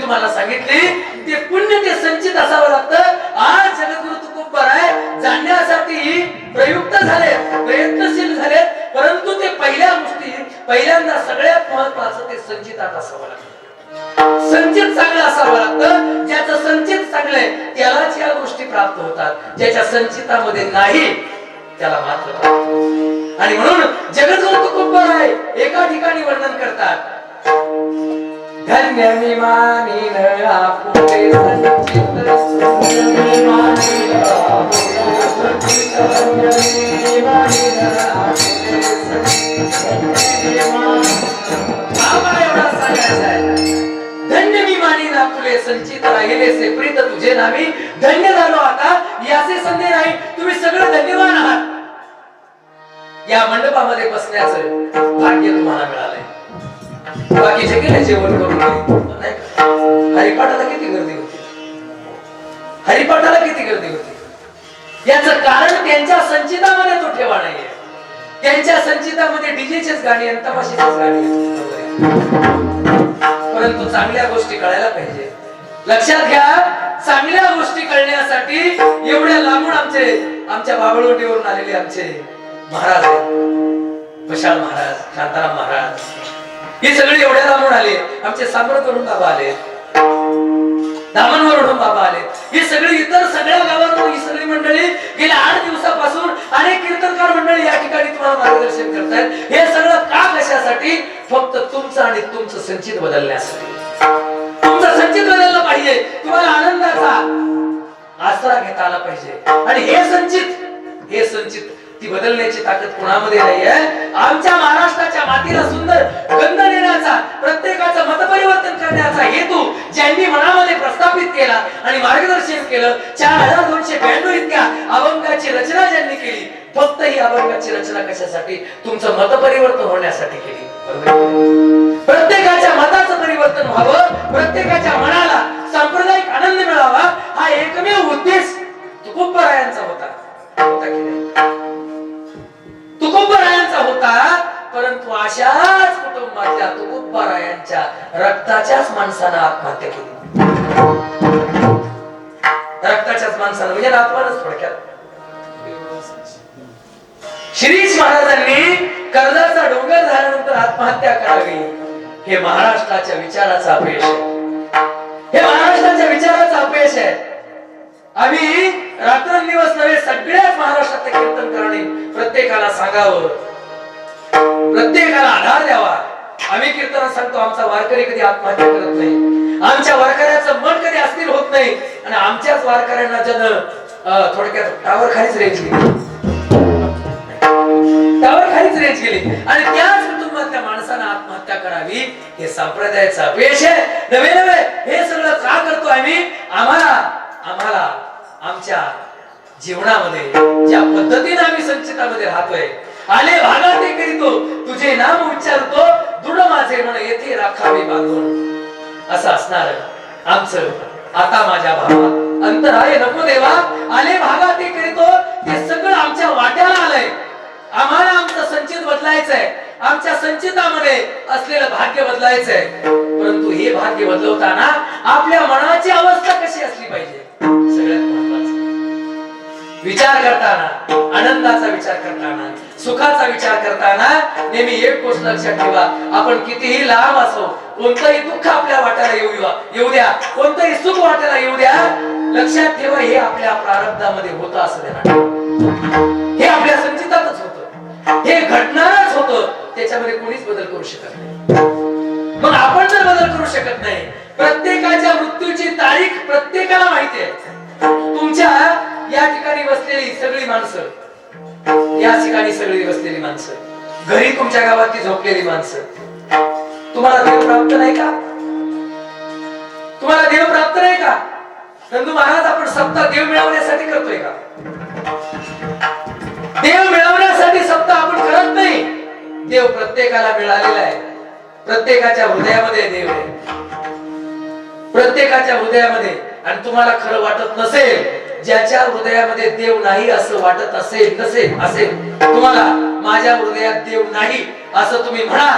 A: तुम्हाला सांगितली ते पुण्य ते संचित असावं लागतं. आज जगद्गुरु तुकोबराय जाणण्यासाठी प्रयुक्त झाले, प्रयत्नशील झाले, परंतु ते पहिल्यांदा सगळ्यात महत्वाचं ते संचितात असावं लागतं. संचित चांगलं असावं लागतं. ज्याचं संचित चांगलंय त्यालाच या गोष्टी प्राप्त होतात, ज्याच्या संचितामध्ये नाही त्याला मात्र प्राप्त होत. आणि म्हणून जगद्गुरु तुकोबराय एका ठिकाणी वर्णन करतात, धन्य मी मानीन आपुले संचित, धन्य मी मानीन आपुले संचित, धन्य मी मानीन आपुले संचित. आम्हाला एवढा सांगायचा आहे, धन्य मी मानीन आपुले संचित, राहिलेसे प्रीत तुझे नावी. धन्य झालो आता, याचे संदेह नाही, तुम्ही सगळं धन्यवान आहात. या मंडपामध्ये बसण्याचं भाग्य तुम्हाला मिळालंय. बाकीचे गेले जेवण करून गेले. हरिपाठाला किती गर्दी होती, हरिपाठाला किती गर्दी होती. याचं कारण त्यांच्या संचितामध्ये तो ठेवा नाहीये. त्यांच्या संचितामध्ये डीजेचेच गाणी आणि तमाशाचेच गाणी. परंतु चांगल्या गोष्टी कळायला पाहिजे. लक्षात घ्या, चांगल्या गोष्टी कळण्यासाठी एवढ्या लांबून आमच्या बाबळवटीवरून आलेले आमचे महाराज आहेत, विशाल महाराज, शांताराम महाराज, हे सगळे एवढ्या लांबून आले. आमचे सांबरवरून बाबा आले, दामनवरून बाबा आले, ही सगळी इतर सगळ्या गावांवरून ही सगळी मंडळी गेल्या 8 दिवसापासून अनेक कीर्तनकार मंडळी या ठिकाणी तुम्हाला मार्गदर्शन करतायत. हे सगळं का, कशासाठी? फक्त तुमचं आणि तुमचं संचित बदलण्यासाठी. तुमचं संचित बदललं पाहिजे, तुम्हाला आनंदाचा आसरा घेता आला पाहिजे. आणि हे संचित ती बदलण्याची ताकद कुणामध्ये नाहीये. आमच्या महाराष्ट्राच्या मातीला सुंदर गंध देण्याचा, प्रत्येकाचं मत परिवर्तन करण्याचा हेतू ज्यांनी मनामध्ये प्रस्थापित केला आणि मार्गदर्शन केलं, 4292 इतक्या अभंगाची रचना ज्यांनी केली, फक्त ही अभंगाची रचना कशासाठी? तुमचं मत परिवर्तन होण्यासाठी केली. प्रत्येकाच्या मताचं परिवर्तन व्हावं, प्रत्येकाच्या मनाला सांप्रदायिक आनंद मिळावा, हा एकमेव उद्देश तुकोबरायांचा होता की नाही? तुकोबरायांचा होता. परंतु अशाच कुटुंबातल्या तुकोबरायांच्या रक्ताच्याच माणसानं आत्महत्या केली. रक्ताच्याच माणसानं म्हणजे नातवानच थोडक्यात. शिरीष महाराजांनी कर्जाचा डोंगर झाल्यानंतर आत्महत्या करावी, हे महाराष्ट्राच्या विचाराचा अपयश आहे. हे महाराष्ट्राच्या विचाराचा अपयश आहे. आम्ही रात्रंदिवस नव्हे, सगळ्याच महाराष्ट्रातले कीर्तनकरांनी प्रत्येकाला सांगावं, प्रत्येकाला आधार द्यावा. आम्ही कीर्तन सांगतो, आमचा वारकरी कधी आत्महत्या करत नाही, आमच्या वारकऱ्याचं मन कधी अस्थिर होत नाही, आणि आमच्याच वारकऱ्यांना थोडक्यात टावर खालीच रेंज गेली, टावर खालीच रेंज गेली, आणि त्याच कुटुंबातल्या माणसानं आत्महत्या करावी, हे संप्रदायाचं अपयश आहे. नवे हे सगळं का करतो आम्ही? आम्हाला आमच्या जीवनामध्ये ज्या पद्धतीने आम्ही संचितामध्ये राहतोय, आले भागा ते करीतो, तुझे नाम उच्चारतो, दृढ माझे मन येथे राखावे बांधून, असं असणार आमचं. आता माझ्या भावा अंतराय नको देवा, आले भागा ते करीतो, ते सगळं आमच्या वाट्याला आलंय. आम्हाला आमचं संचित बदलायचंय, आमच्या संचितामध्ये असलेलं भाग्य बदलायचंय. परंतु हे भाग्य बदलवताना आपल्या मनाची अवस्था कशी असली पाहिजे? सगळ्यात महत्त्वाचं विचार करताना, आनंदाचा विचार करताना, सुखाचा विचार करताना नेहमी एक गोष्ट लक्षात ठेवा, आपण कितीही लांब असो, कोणतंही दुःख आपल्या वाट्याला येऊ द्या, कोणतंही सुख वाट्याला येऊ द्या, लक्षात ठेवा हे आपल्या प्रारब्धामध्ये होतं असं देणार, हे आपल्या संचितातच होतं, हे घडणारच होतं. त्याच्यामध्ये कोणीच बदल करू शकत नाही. मग आपण जर बदल करू शकत नाही, प्रत्येकाच्या मृत्यूची तारीख प्रत्येकाला माहिती आहे. तुमच्या या ठिकाणी बसलेली सगळी माणसं, या ठिकाणी सगळी बसलेली माणसं, घरी तुमच्या गावातली झोपलेली माणसं, तुम्हाला देव प्राप्त नाही का? तुम्हाला देव प्राप्त नाही का? नंदू महाराज, आपण सप्ताह देव मिळवण्यासाठी करतोय का? देव मिळवण्यासाठी सप्ताह आपण करत नाही. देव प्रत्येकाला मिळालेला आहे. प्रत्येकाच्या हृदयामध्ये देव आहे, प्रत्येकाच्या हृदयामध्ये. आणि तुम्हाला खरं वाटत नसेल, ज्याच्या हृदयामध्ये देव नाही असं वाटत असेल तुम्हाला, माझ्या हृदयात देव नाही असं तुम्ही म्हणा.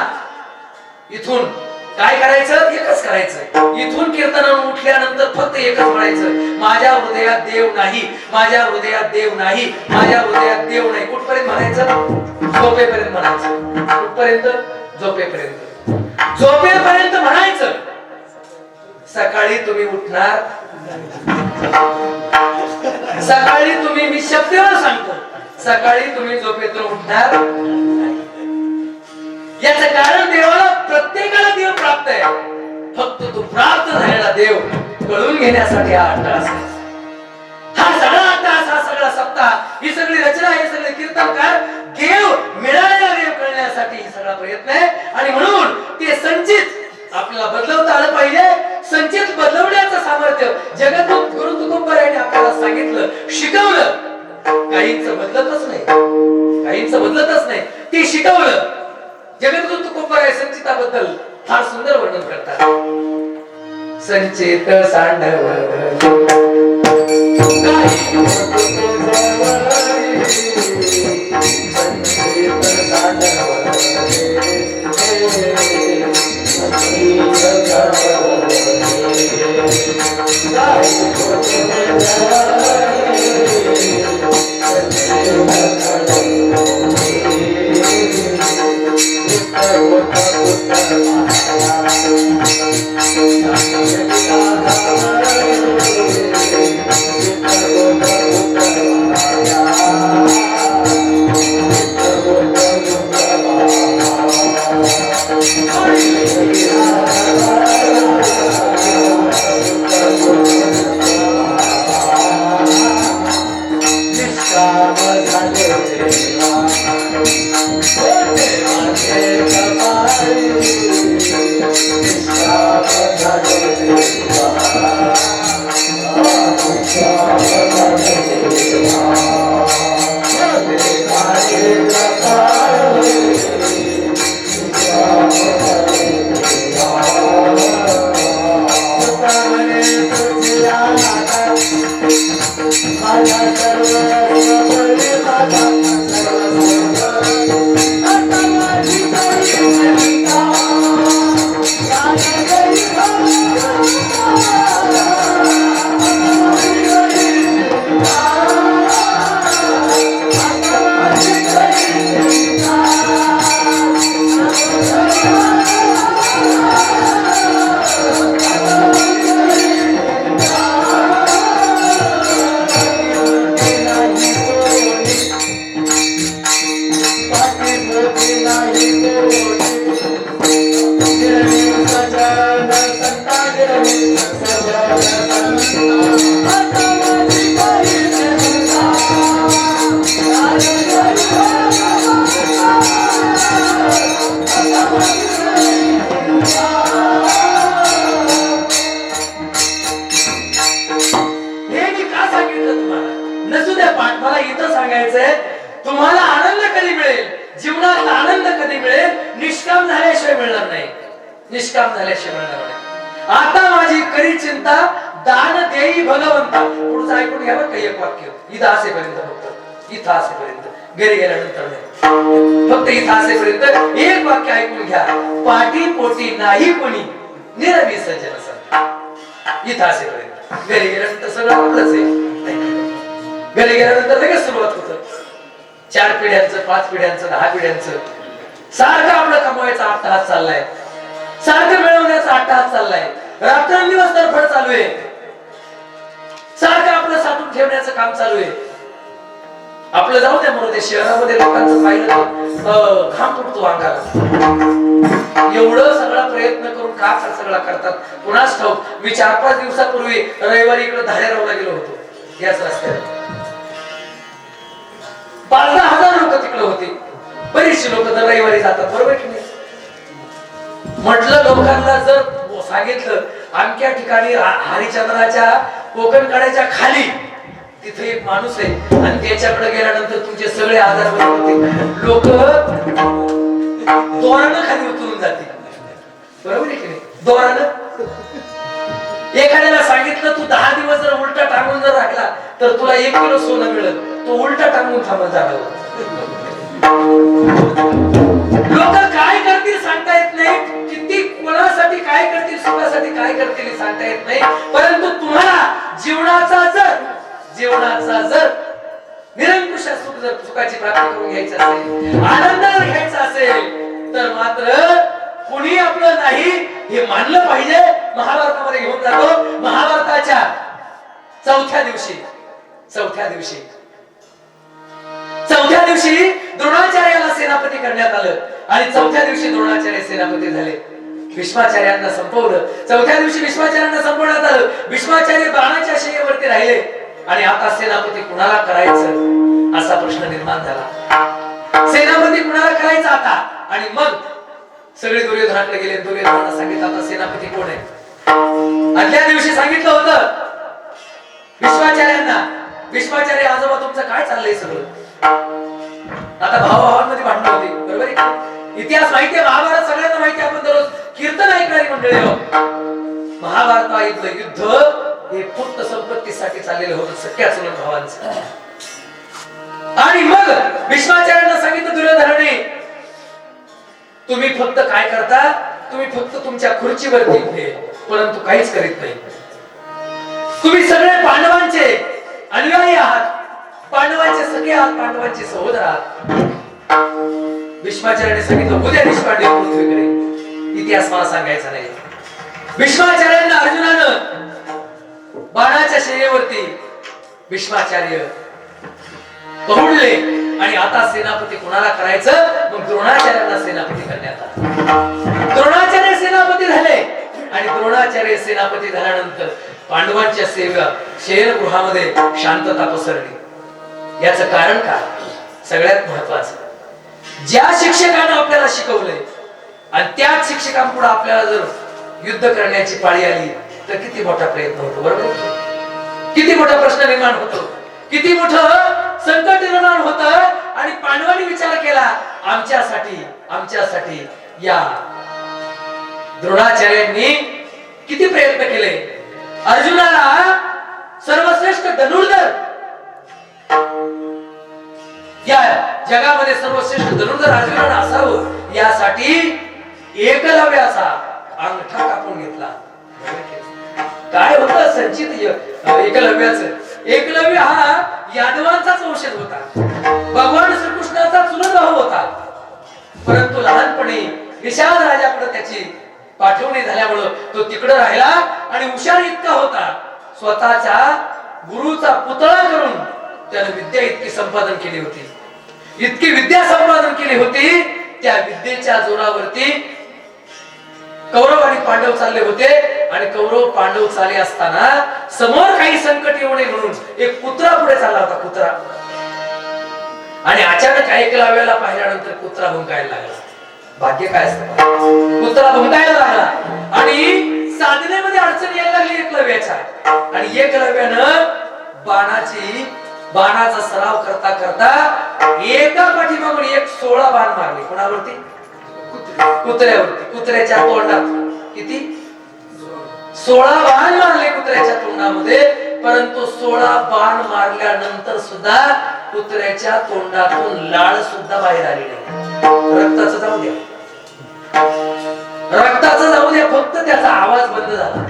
A: इथून काय करायचं? एकच करायचं. इथून कीर्तनावरून उठल्यानंतर फक्त एकच म्हणायचं, माझ्या हृदयात देव नाही, माझ्या हृदयात देव नाही, माझ्या हृदयात देव नाही. कुठपर्यंत म्हणायचं? झोपेपर्यंत म्हणायचं. कुठपर्यंत? झोपेपर्यंत. झोपेपर्यंत म्हणायचं. सकाळी तुम्ही उठणार, सकाळी तुम्ही, मी शब्दावर सांगतो, सकाळी तुम्ही झोपेतून उठणार. याचं कारण देवाला प्रत्येकाला देव प्राप्त आहे, फक्त तो प्राप्त झालेला देव कळून घेण्यासाठी हा अट्टाहास आहे. हा सगळा अट्टाहास, हा सगळा सप्ताह, ही सगळी रचना, हे सगळे कीर्तनकार देव मिळालेला देव कळण्यासाठी ही सगळा प्रयत्न आहे. आणि म्हणून ते संचित आपल्याला बदलवता आलं पाहिजे. संचित बदलवण्याचं सामर्थ्य जगद्गुरु गुरु तुकोबर यांनी आपल्याला सांगितलं, शिकवलं. काहींचं बदलतच नाही, काहींचं बदलतच नाही, ते शिकवलं. जगद्गुरु तुकोबर आहे संचिताबद्दल फार सुंदर वर्णन करतात. संचित सांडव तुम्हाला आनंद कधी मिळेल, जीवनात आनंद कधी मिळेल, निष्काम झाल्याशिवाय मिळणार नाही, निष्काम झाल्याशिवाय मिळणार नाही. आता माझी करी चिंता दान देई भगवंता. पुढचं ऐकून घ्या बरं, काही एक वाक्य इथं असेपर्यंत, फक्त इथं असेपर्यंत, घरी गेल्यानंतर नाही, फक्त इथं असेपर्यंत एक वाक्य ऐकून घ्या. पाठी पोटी नाही कोणी निरविसर्जन संत. इथं असेपर्यंत, घरी गेल्यानंतर सगळं आपलंच आहे. घरी गेल्यानंतर लगेच सुरुवात होतं 4 पिढ्यांचं, 5 पिढ्यांचं, 10 पिढ्यांचं. सारखं आपलं कमवायचा अट्टाहास चाललाय, सारखं मिळवण्याचा अट्टाहास चाललाय, रात्रंदिवस तडफड चालू आहे, सारखं आपलं साठवून ठेवण्याचं काम चालू आहे. आपलं जाऊ द्या म्हणून, शहरामध्ये लोकांचं पाहिलं घाम फुटतो अंगाला. एवढं सगळा प्रयत्न करून का सगळा करतात कुणास ठाऊक. मी 4-5 दिवसापूर्वी रविवारी इकडे धारेरावला गेलो होतो, याच रस्त्यावर 5,000 लोक तिकडे होते. बरीचशी लोक दर रविवारी जातात, बरोबर की नाही. म्हटलं लोकांना जर सांगितलं आमच्या ठिकाणी हरिचंद्राच्या कोकण कड्याच्या खाली तिथे एक माणूस आहे आणि त्याच्याकडे गेल्यानंतर तुमचे सगळे आजार बरे होते, लोक दोरानं खाली उतरून जाते, बरोबर आहे की नाही. दोरानं एखाद्याला सांगितलं तू 10 दिवस जर उलटा टांगून जर राखला तर तुला 1 किलो सोनं मिळेल, तो उलटा टांगून थांबत जाणार. लोक काय करतील सांगता येत नाही, किती कोणासाठी काय करतील, सुखासाठी काय करतील हे सांगता येत नाही. परंतु तुम्हाला जीवनाचा जर निरंकुश सुखाची प्राप्ती करून घ्यायची असेल, आनंदाला घ्यायचा असेल, तर मात्र कुणी आपलं नाही हे मानलं पाहिजे. महाभारतामध्ये घेऊन जातो. महाभारताच्या चौथ्या दिवशी द्रोणाचार्याला सेनापती करण्यात आलं आणि चौथ्या दिवशी द्रोणाचार्य सेनापती झाले. भीष्माचार्यांना संपवलं. चौथ्या दिवशी भीष्माचार्यांना संपवण्यात आलं. भीष्माचार्य बाणाच्या शय्येवरती राहिले आणि आता सेनापती कुणाला करायचं असा प्रश्न निर्माण झाला. सेनापती कुणाला करायचं आता? आणि मग सगळे दुर्योधनाकडे गेले. दुर्योधनाला सांगितलं आता सेनापती कोण आहे. आदल्या दिवशी सांगितलं होतं भीष्माचार्यांना, भीष्माचार्य आजोबा तुमचं काय चाललंय सगळं. आता भावाभावांमध्ये भांडण होती, बरोबर आहे. इतिहास माहितीये, महाभारत सगळ्यांना माहिती, आपण दररोज कीर्तन ऐकणारी मंडळी आहोत. महाभारतातलं युद्ध हे फक्त संपत्तीसाठी चाललेलं होतं, सख्या चुलत भावांचं. आणि मग भीष्माचार्यांना सांगितलं दुर्योधनाने, तुम्ही फक्त काय करता, तुम्ही फक्त तुमच्या खुर्चीवरती उभे, परंतु काहीच करीत नाही. तुम्ही सगळे पांडवांचे अनुयायी आहात, पांडवांचे सगळे आहात, पांडवांचे सहोदर आहात. भीष्माचार्याने सांगितलं उद्या निष्पांडे पृथ्वीकडे. इतिहास मला सांगायचा नाही. भीष्माचार्यांना अर्जुनानं बाणाच्या शय्येवरती भीष्माचार्य पहुडले आणि आता सेनापती कोणाला करायचं. मग द्रोणाचार्यांना सेनापती करण्यात आलं. द्रोणाचार्य सेनापती झाले आणि द्रोणाचार्य सेनापती झाल्यानंतर पांडवांच्या शयनगृहामध्ये शांतता पसरली. याचं कारण काय? सगळ्यात महत्वाचं, ज्या शिक्षकानं आपल्याला शिकवलंय आणि त्याच शिक्षकांपुढे आपल्याला जर युद्ध करण्याची पाळी आली तर किती मोठा प्रयत्न होतो, बरोबर. किती मोठा प्रश्न निर्माण होतो, किती मोठं संकट निर्माण होतं. आणि पांडवांनी विचार केला आमच्यासाठी या द्रोणाचार्यांनी किती प्रयत्न केले. अर्जुनाला सर्वश्रेष्ठ धनुर्धर, या जगामध्ये सर्वश्रेष्ठ धनुर्धर अर्जुनाला असावं यासाठी एकलव्याचा अंगठा कापून घेतला. काय होतं संचित एकलव्याचं. एकलव्य हा यादवांचाच वंशज होता, भगवान श्रीकृष्णाचा चुलत भाऊ होता. परंतु लहानपणी निषाद राजाकडे त्याची पाठवणी झाल्यामुळं तो तिकडे राहिला आणि हुशार इतका होता, स्वतःच्या गुरुचा पुतळा करून त्याने विद्या इतकी संपादन केली होती, इतकी विद्या संपादन केली होती. त्या विद्येच्या जोरावरती कौरव आणि पांडव चालले होते आणि कौरव पांडव चाले असताना समोर काही संकट येऊ नये म्हणून एक कुत्रा पुढे चालला होता, कुत्रा. आणि अचानक एकलव्याला पाहिल्यानंतर कुत्रा भुंकायला लागला. भाग्य काय असतं, कुत्रा भुंकायला लागला आणि साधनेमध्ये अडचण यायला लागली एकलव्याच्या. आणि एकलव्यानं बाणाचा सराव करता करता एका पाठीमागून 16 बाण मारले. कोणावरती? कुत्र्यावरती. कुत्र्याच्या तोंडात किती? 16 बाण मारले कुत्र्याच्या तोंडामध्ये. परंतु 16 बाण मारल्यानंतर सुद्धा कुत्र्याच्या तोंडातून लाळ सुद्धा बाहेर आली नाही. रक्ताचं जाऊ द्या, फक्त त्याचा आवाज बंद झाला.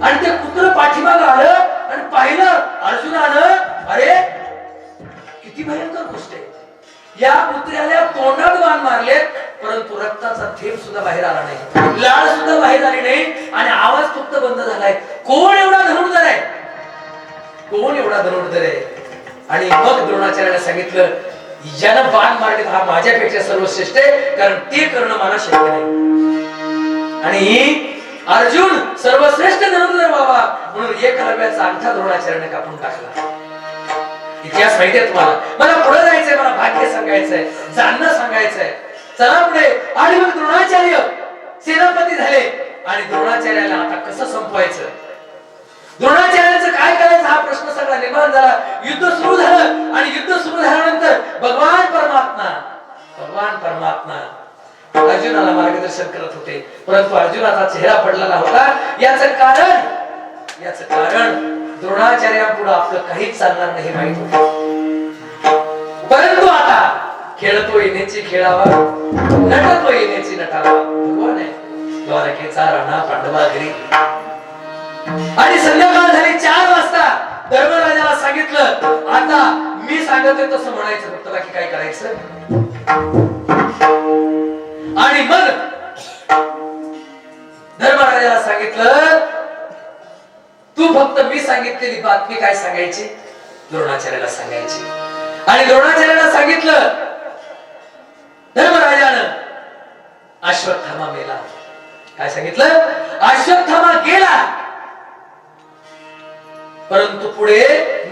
A: आणि ते कुत्र पाठीमाग आलं आणि पाहिलं अर्जुनानं, अरे किती भयंकर गोष्ट आहे. या कुत्र्याला तोंडात बाण मारले परंतु रक्ताचा थेंब सुद्धा बाहेर आला नाही, लाळ सुद्धा बाहेर आली नाही आणि आवाज फक्त बंद झालाय. कोण एवढा धनुर्धर आहे, कोण एवढा धनुर्धर आहे. आणि मग द्रोणाचार्याने सांगितलं, ज्यानं बाण मारले हा माझ्यापेक्षा सर्वश्रेष्ठ आहे, कारण ते करणं मला शक्य नाही. आणि अर्जुन सर्वश्रेष्ठ धनुर्धर व्हावा म्हणून एकलव्याचा अंगठा द्रोणाचार्याने कापून टाकला. इतिहास माहितीये तुम्हाला. मला पुढे जायचंय, मला भाग्य सांगायचंय, जाणणं सांगायचंय. चला पुढे. आणि मग द्रोणाचार्य सेनापती झाले आणि द्रोणाचार्याला आता कसं संपवायचं, द्रोणाचार्याचं काय करायचं हा प्रश्न सगळा निर्माण झाला. युद्ध सुरू झालं आणि युद्ध सुरू झाल्यानंतर भगवान परमात्मा अर्जुनाला मार्गदर्शन करत होते. परंतु अर्जुनाचा चेहरा पडलेला होता. याचं कारण द्रोणाचार्यांपुढे आपलं काहीच चालणार नाही माहित होतं. परंतु आता खेळतो येण्याची खेळावा, नटतो येण्याची नटावा. भगवान आहे, द्वारकेचा राणा पांडवा घरी. आणि संध्याकाळ झाली 4 वाजता. धर्मराजाला सांगितलं आता मी सांगतोय तसं म्हणायचं, फक्त बाकी काय करायचं. आणि मग धर्मराजाला सांगितलं तू फक्त मी सांगितलेली बातमी काय सांगायची, द्रोणाचार्याला सांगायची. आणि द्रोणाचार्याला सांगितलं धर्मराजानं अश्वत्थामा मेला. काय सांगितलं, अश्वत्थामा गेला. परंतु पुढे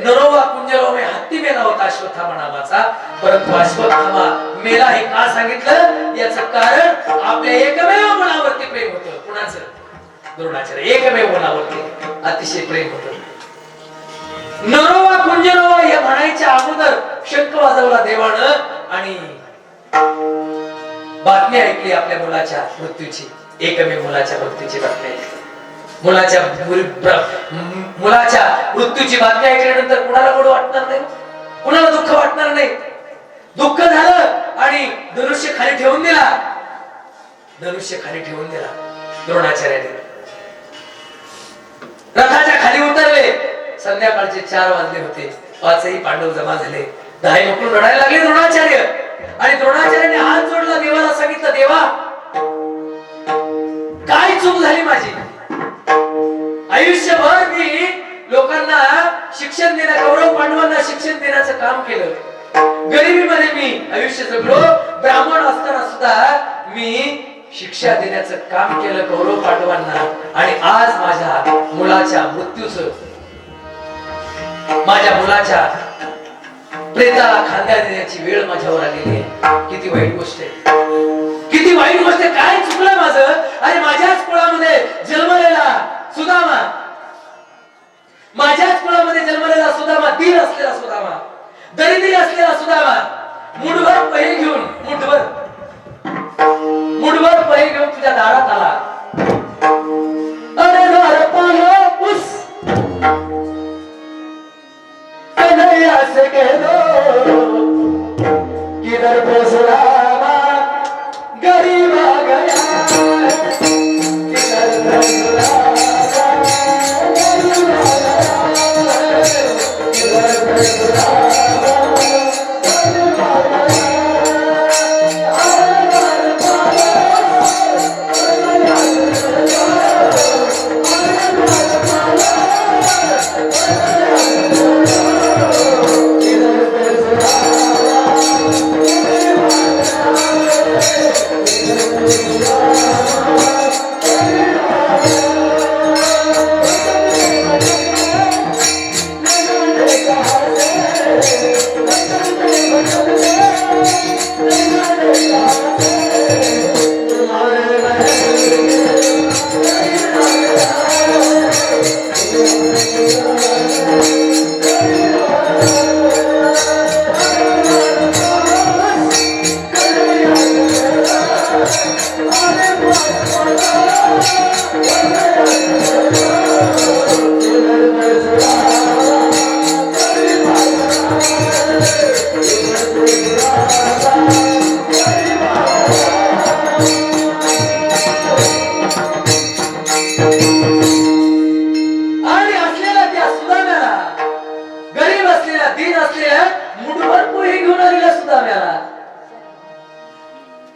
A: नरोवा कुंजरोमे हत्ती मेला होता अश्वत्थामा नावाचा. परंतु अश्वत्थामा मेला हे का सांगितलं, याचं कारण आपल्या एकमेव मुलावरती प्रेम होतं. कुणाचं, द्रोणाचार्य. एकमेव मुलावरती अतिशय प्रेम होतं. नरोवा कुंजरोवा हे म्हणायच्या अगोदर शंख वाजवला देवानं आणि बातमी ऐकली आपल्या मुलाच्या मृत्यूची. एकमेव मुलाच्या मृत्यूची बातमी ऐकली. मुलाच्या मृत्यूची बातमी ऐकल्यानंतर कुणाला गोड वाटणार नाही, कुणाला दुःख वाटणार नाही. दुःख झालं आणि धनुष्य खाली ठेवून दिला. धनुष्य खाली ठेवून दिला द्रोणाचार्याने. रथाच्या खाली उतरले. संध्याकाळचे 4 वाजले होते. 5ही पांडव जमा झाले. दाही मोकळून रडायला लागले द्रोणाचार्य. आणि द्रोणाचार्याने हात जोडला, देवाला सांगितलं देवा काय चूक झाली माझी. आयुष्यभर मी लोकांना शिक्षण देण्या, कौरव पांडवांना शिक्षण देण्याचं काम केलं. गरिबीमध्ये मी आयुष्य जगलो. ब्राह्मण असताना सुद्धा मी शिक्षा देण्याचं काम केलं कौरव पांडवांना. आणि आज माझ्या मुलाच्या मृत्यूचं, माझ्या मुलाच्या प्रेताला खांद्या देण्याची वेळ माझ्यावर आलेली आहे. किती वाईट गोष्ट आहे, किती वाईट गोष्ट आहे. काय चुकलं माझं. अरे माझ्याच कुळामध्ये जन्मलेला सुदामा, माझ्याच कुळामध्ये जन्मलेला सुदामा, दीन असलेला सुदामा, दरिद्री असलेला सुदामा, मुठभर पैसे घेऊन, मुठभर पैसे घेऊन तुझ्या दारात आला. अरे दार पालो पुस कन्हैया से कह दो किधर पे सुदामा गरीब आ गया, किधर पे सुदामा गरीब आ गया, किधर पे सुदामा गरीब आ गया.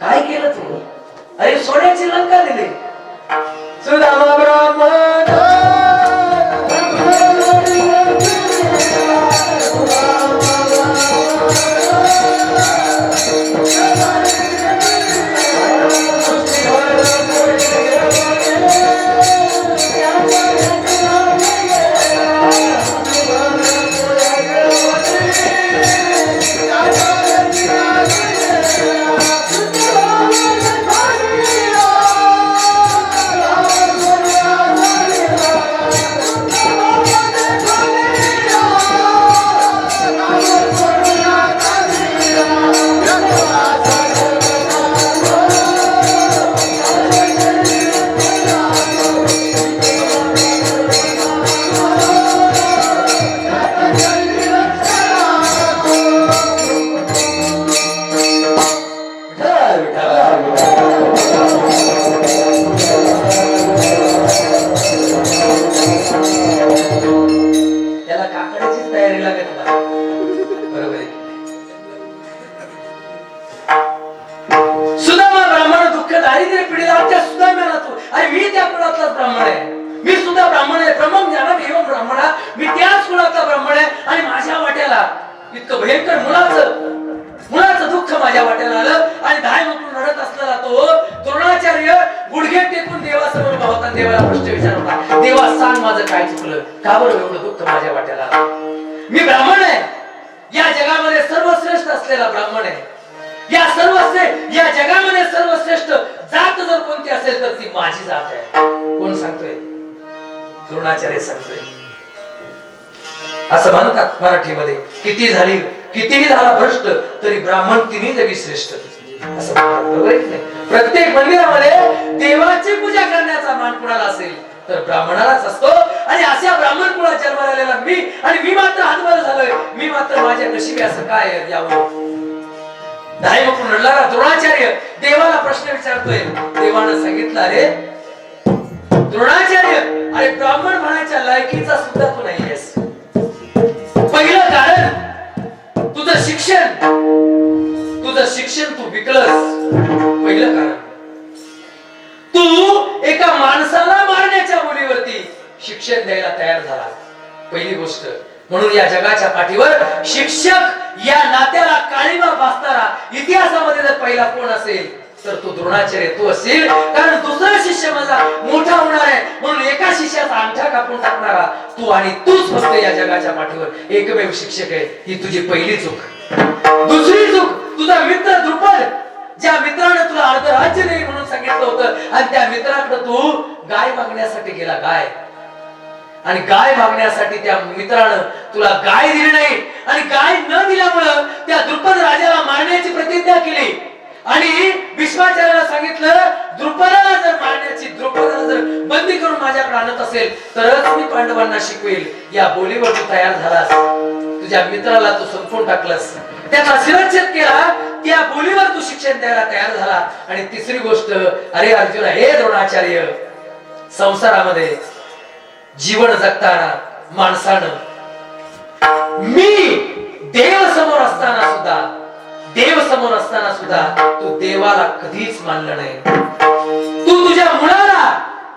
A: काय केलं तू? अरे सोन्याची लंका दिली. सुदामा ब्राह्मण दारिद्र्य पिढीला त्या सुद्धा तू अरे मी त्या कुळातलाच ब्राह्मण आहे, मी सुद्धा ब्राह्मण आहे. ब्रह्मं ज्ञानम एवं ब्राह्मणा, मी त्याच कुळातला ब्राह्मण आहे. आणि माझ्या वाट्याला इतकं भयंकर मुलाचं दुःख माझ्या वाट्याला आलं. आणि धाय म्हणून रडत असलेला तो द्रोणाचार्य गुडघे टेकून देवासमोर उभा होता. देवाला प्रश्न विचारत होता, देवा सांग माझं काय चुकलं, का बरं एवढं दुःख माझ्या वाट्याला आलं? मी ब्राह्मण आहे, या जगामध्ये सर्वश्रेष्ठ असलेला ब्राह्मण आहे. या जगामध्ये सर्वश्रेष्ठ जात जर कोणती असेल तर ती माझी जात आहे. कोण सांगतोय? द्रोणाचार्य सांगतोय. असं म्हणतात मराठीमध्ये, कितीही झाला भ्रष्ट तरी ब्राह्मण तिन्ही जगी श्रेष्ठ, असं म्हणतात. बरोबर आहे की नाही? प्रत्येक मंदिरामध्ये देवाची पूजा करण्याचा मान कुणाला असेल तर ब्राह्मणालाच असतो. आणि अशा ब्राह्मण कुळात जन्माला आलेला मी मात्र हातभार झालोय, मी मात्र माझ्या नशिबी असं काय यावं? धाय म्हणून रडणारा द्रोणाचार्य देवाला प्रश्न विचारतोय. देवानं सांगितलं, अरे द्रोणाचार्य, अरे ब्राह्मण म्हणायच्या लायकीचा सुद्धा तू नाहीयेस. पहिलं कारण तुझं शिक्षण तू विकलस. पहिलं कारण तू एका माणसाला मारण्याच्या मुलीवरती शिक्षण द्यायला तयार झाला. पहिली गोष्ट. म्हणून या जगाच्या पाठीवर शिक्षक या नात्याला काळीमा फासणारा इतिहासामध्ये जर पहिला कोण असेल तर तो द्रोणाचार्य तू असेल. कारण दुसरा शिष्य माझा मोठा होणार आहे म्हणून एका शिष्याचा अंगठा कापून टाकणारा तू आणि तूच फक्त या जगाच्या पाठीवर एकमेव शिक्षक आहे. ही तुझी पहिली चूक. दुसरी चूक, तुझा मित्र द्रुपद, ज्या मित्राने तुला अर्ध राज्य नाही म्हणून सांगितलं होतं आणि त्या मित्राकडे तू गाय मागण्यासाठी गेला. आणि गाय मागण्यासाठी त्या मित्रानं तुला गाय दिली नाही. आणि गाय न दिल्यामुळं त्या द्रुपद राजाला मारण्याची प्रतिज्ञा केली. आणि भीष्माचार्याला सांगितलं, द्रुपदाला जर बंदी करून माझ्याकडे आणत असेल तरच मी पांडवांना शिकवेल. या बोलीवर तू तयार झालास, तुझ्या मित्राला तू संपवून टाकलंस, त्याचा शिरच्छेद केला, त्या बोलीवर तू शिक्षण द्यायला तयार झाला. आणि तिसरी गोष्ट, अरे अर्जुना, हे द्रोणाचार्य, संसारामध्ये जीवन जगताना माणसानं मी देव समोर असताना सुद्धा तू देवाला कधीच मानलं नाही. तू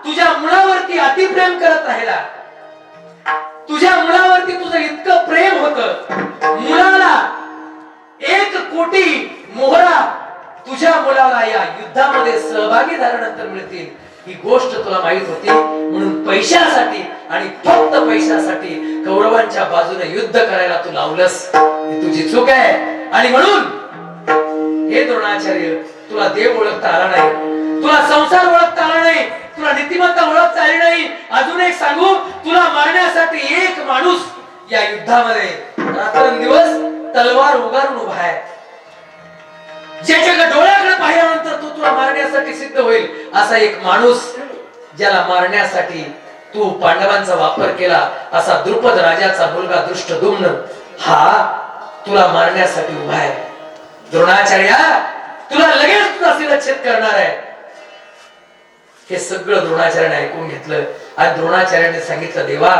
A: तुझ्या मुलावरती अतिप्रेम करत राहिला. तुझ्या मुलावरती तुझं इतकं प्रेम होतं, मुलाला 1 कोटी मोहरा तुझ्या मुलाला या युद्धामध्ये सहभागी झाल्यानंतर मिळतील ही गोष्ट तुला माहित होती. म्हणून पैशासाठी आणि फक्त पैशासाठी कौरवांच्या बाजूने युद्ध करायला तू लावलंस. ही तुझी चूक आहे. आणि म्हणून हे द्रोणाचार्य, तुला देव ओळखता आला नाही, तुला संसार ओळखता आला नाही, तुला नीतिमत्ता ओळखता आली नाही. अजून एक सांगू, तुला मारण्यासाठी एक माणूस या युद्धामध्ये रात्रंदिवस तलवार उगारून उभा आहे. ज्याच्या डोळ्याकडे पाहिल्यानंतर तो तुला मारण्यासाठी सिद्ध होईल असा एक माणूस, ज्याला मारण्यासाठी तू पांडवांचा वापर केला असा द्रुपद राजाचा मुलगा दृष्टद्युम्न, हा तुला मारण्यासाठी उभा आहे. द्रोणाचार्या, तुला लगेच तुझा शिरच्छेद करणार आहे. हे सगळं द्रोणाचार्याने ऐकून घेतलं. आणि द्रोणाचार्याने सांगितलं, देवा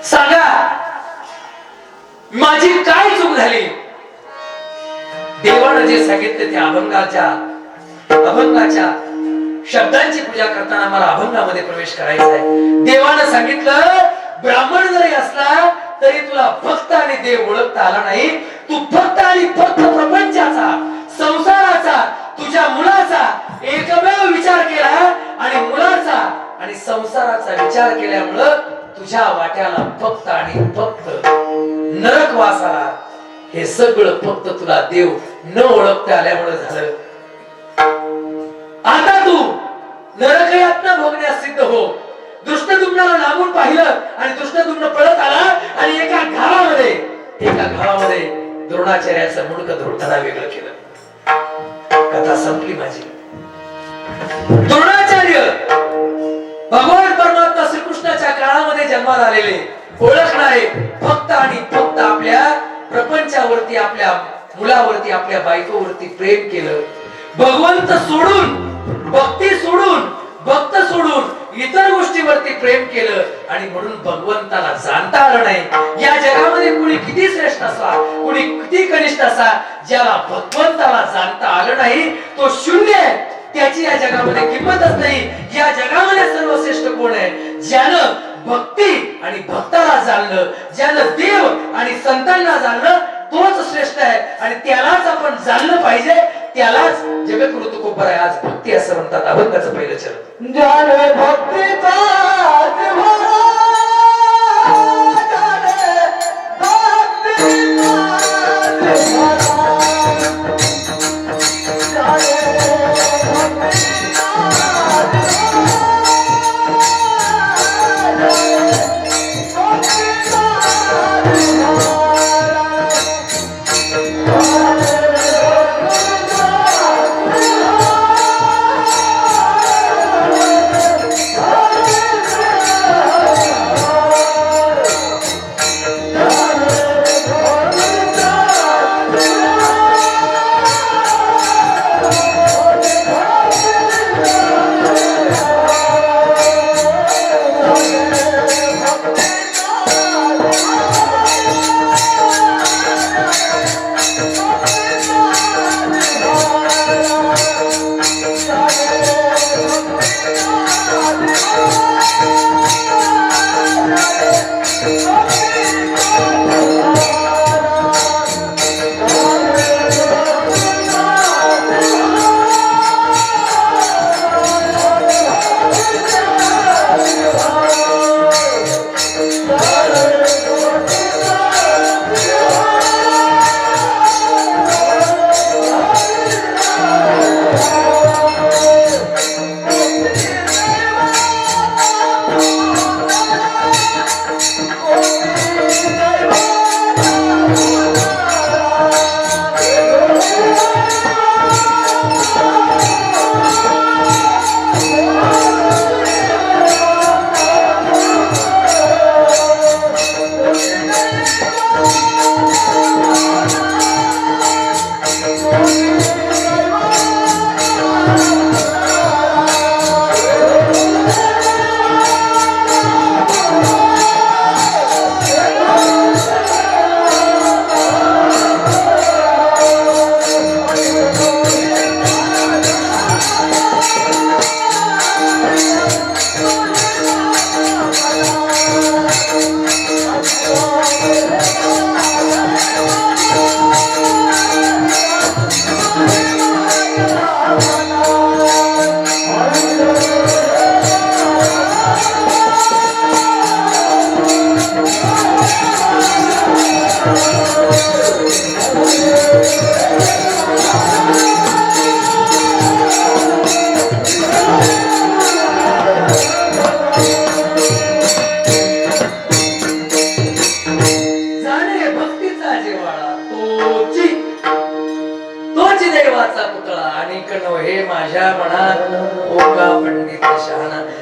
A: सांगा माझी काय चूक झाली. देवानं जे सांगितले ते अभंगाच्या शब्दांची पूजा करताना मला अभंगामध्ये प्रवेश करायचा आहे. देवानं सांगितलं, ब्राह्मण जरी असला तरी तुला भक्त आणि देव ओळखता आला नाही. तू फक्त आणि फक्त प्रपंचाचा, संसाराचा, तुझ्या मुलाचा एकमेव विचार केला. आणि मुलाचा आणि संसाराचा विचार केल्यामुळं तुझ्या वाट्याला फक्त आणि फक्त नरकवास आला. हे सगळं फक्त तुला देव न ओळखता आल्यामुळे झालं. आता तू नरकयातना भोगण्यास सिद्ध हो. दृष्टद्युम्नाला लांबून पाहिलं आणि दृष्टद्युम्न पळत आला आणि एका घावामध्ये द्रोणाचार्याचं मुंडकं धोडताना वेगळं केलं. कथा संपली माझी. द्रोणाचार्य भगवान परमात्मा श्रीकृष्णाच्या काळामध्ये जन्माला आलेले, ओळखणारे, फक्त आणि फक्त आपल्या प्रपंचावरती, आपल्या मुलावरती, आपल्या बायकोवरती प्रेम केलं. भगवंत सोडून, भक्ती सोडून, भक्त सोडून इतर गोष्टीवरती प्रेम केलं. आणि म्हणून भगवंताला जाणता आलं नाही. या जगामध्ये कुणी किती श्रेष्ठ असा, कुणी किती कनिष्ठ असा, ज्याला भगवंताला जाणता आलं नाही तो शून्य आहे. त्याची या जगामध्ये किंमतच नाही. या जगामध्ये सर्वश्रेष्ठ कोण आहे? ज्यानं भक्ती आणि भक्ताला जाणलं, ज्यानं देव आणि संतांना जाणलं, तोच श्रेष्ठ आहे आणि त्यालाच आपण जाणलं पाहिजे. त्यालाच जगद्गुरु तुकोबर आहे. आज भक्ती असं म्हणतात. अभंगाचं पहिलं चरण.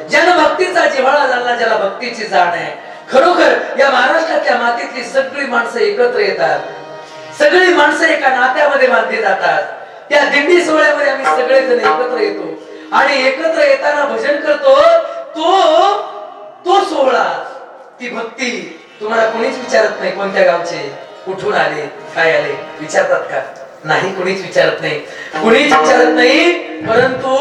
B: ज्याने भक्तीचा
A: ज्याला भक्तीची जाण आहे. खरोखर या महाराष्ट्रातल्या मातीतली सगळी माणसं एकत्र येतात. सगळी माणसं एका नात्यामध्ये बांधली जातात. त्या दिंडी सोहळ्यामध्ये आम्ही सगळेजण एकत्र येतो आणि एकत्र येताना भजन करतो. तो सोहळा, ती भक्ती तुम्हाला कोणीच विचारत नाही कोणत्या गावचे, कुठून आले, काय आले विचारतात का? नाही, कोणीच विचारत नाही, कोणीच विचारत नाही. परंतु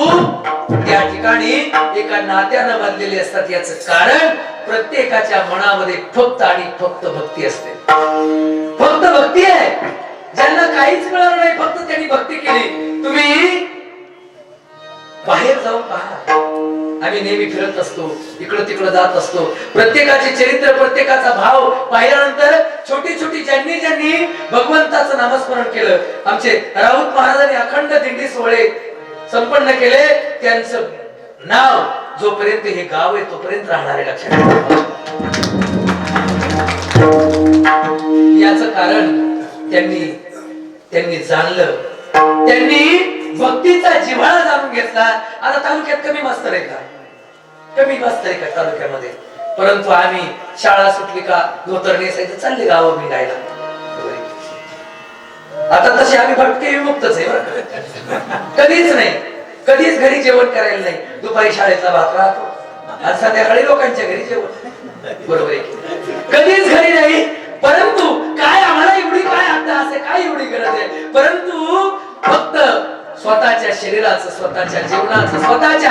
A: त्या ठिकाणी एका नात्यानं बांधलेले असतात. याचं कारण प्रत्येकाच्या मनामध्ये फक्त आणि फक्त भक्ती असते. फक्त भक्ती आहे. ज्यांना काहीच मिळालं नाही, फक्त त्यांनी भक्ती केली. तुम्ही बाहेर जाऊन पहा, आम्ही नेहमी फिरत असतो, इकडं तिकडं जात असतो. प्रत्येकाचे चरित्र, प्रत्येकाचा भाव पाहिल्यानंतर छोटी छोटी ज्यांनी भगवंताचं नामस्मरण केलं, आमचे राऊत महाराजांनी अखंड दिंडी सोहळे संपन्न केले, त्यांचं नाव जोपर्यंत हे गाव आहे तोपर्यंत राहणारे. लक्षात याचं कारण त्यांनी जाणलं, त्यांनी भक्तीचा जिव्हाळा जाणून घेतला. आता तालुक्यात कमी मास्तर आहे का? कमी मास्तर आहे का तालुक्यामध्ये? परंतु आम्ही शाळा सुटली का धोतर नेसायचं, चालले गाव मिळायला. आता तसे आम्ही भटके विमुक्तच आहे बरं. कधीच नाही, कधीच घरी जेवण करायला नाही. दुपारी शाळेतला भात राहतो आणि संध्याकाळी लोकांच्या घरी जेवण. बरोबर आहे, कधीच घरी नाही. परंतु काय आम्हाला एवढी काय आता असे काय एवढी गरज आहे? परंतु फक्त स्वतःच्या शरीराचं, स्वतःच्या जीवनाचं, स्वतःच्या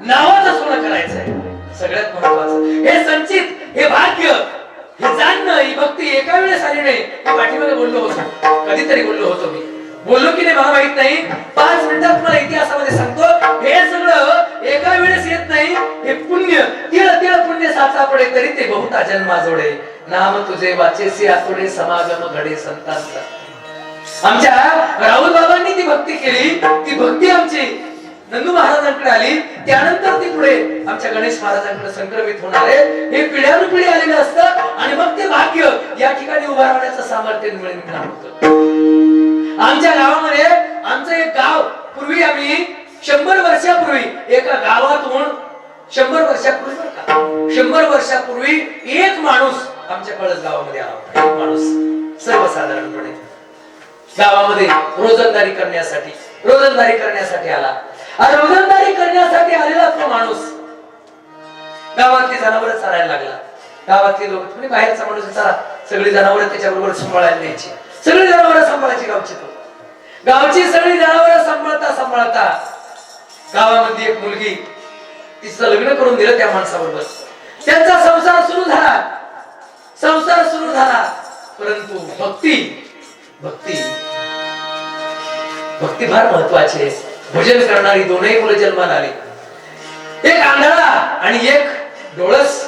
A: नावाचं सोनं करायचंय. सगळ्यात महत्वाचं हे संचित, हे भाग्य, हे जाणणं, ही भक्ती एका वेळेस आली नाही. मी पाठीमागे बोललो होतो, कधीतरी बोललो होतो. मी बोललो की नाही मला माहित नाही. 5 मिनिटात मला इतिहासामध्ये सांगतो, हे सगळं एका वेळेस येत नाही. हे पुण्य तिळ तिळ पुण्य साचा पडे तरी ते बहुता जन्मा जोडे. नाम तुझे वाचेसी आतुडे समागम घडे संतांचा. आमच्या राहुल बाबांनी ती भक्ती केली. ती भक्ती आमची नंदू महाराजांकडे आली. त्यानंतर ती पुढे आमच्या गणेश महाराजांकडे संक्रमित होणारे हे पिढ्यानुपिढी आलेले असतं. आणि मग ते भाग्य या ठिकाणी उभा राहण्याचं सामर्थ्य मिळणार होतं. आमच्या गावामध्ये आमचं एक गाव, पूर्वी आम्ही 100 वर्षापूर्वी एका गावातून 100 वर्षापूर्वी 100 वर्षापूर्वी एक माणूस आमच्या कळस गावामध्ये आला होता. एक माणूस सर्वसाधारणपणे गावामध्ये रोजंदारी करण्यासाठी आला. आणि रोजंदारी करण्यासाठी आलेला तो माणूस गावातली जनावरं चारायला लागला. गावातले लोक म्हणजे बाहेरचा माणूस चला, सगळी जनावरं त्याच्याबरोबर सांभाळायला न्यायची. सगळी जनावरं सांभाळायची गावची सगळी जनावरं सांभाळता गावामध्ये एक मुलगी, तिचं लग्न करून दिलं त्या माणसाबरोबर. त्यांचा संसार सुरू झाला. परंतु भक्ती फार महत्वाची आहे. भजन करणारी दोनही मुलं जन्माला आली. एक आंधळा आणि एक डोळस.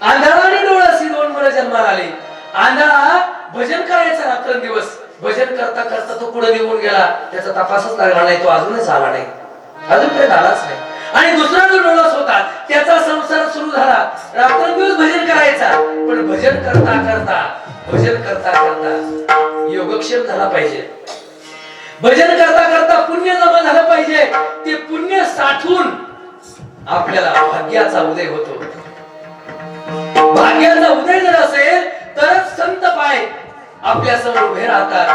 A: आंधळा आणि डोळस ही 2 मुलं जन्माला आली. आंधळा भजन करायचा रात्रंदिवस. भजन करता करता तो पुढे निघून गेला. त्याचा तपासच लागला नाही. तो अजूनच आला नाही, अजूनपर्यंत आलाच नाही. आणि दुसरा जो डोळस होता त्याचा संसार सुरू झाला. रात्रंदिवस भजन करायचा. पण भजन करता योगक्षेम झाला पाहिजे. भजन करता पुण्य जमा झालं पाहिजे. ते पुण्य साठून आपल्याला भाग्याचा उदय होतो. भाग्याचा उदय जर असेल तरच संत पाय आपल्या समोर उभे राहतात.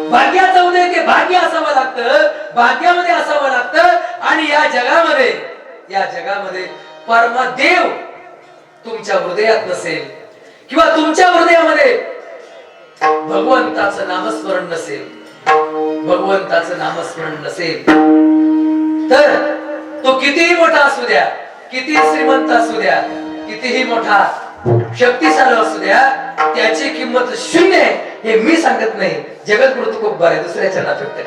A: भाग्याचं उदय ते भाग्य असावं लागतं. भाग्यामध्ये असावं लागतं. आणि या जगामध्ये परमदेव तुमच्या हृदयात नसेल किंवा तुमच्या हृदयामध्ये भगवंताचं नामस्मरण नसेल तर तो कितीही मोठा असू द्या, कितीही श्रीमंत असू द्या, कितीही मोठा शक्तिशाली असू द्या, त्याची किंमत शून्य आहे. हे मी सांगत नाही, जगद्गुरु तुकोबा आहे दुसऱ्याच्या नात व्यक्त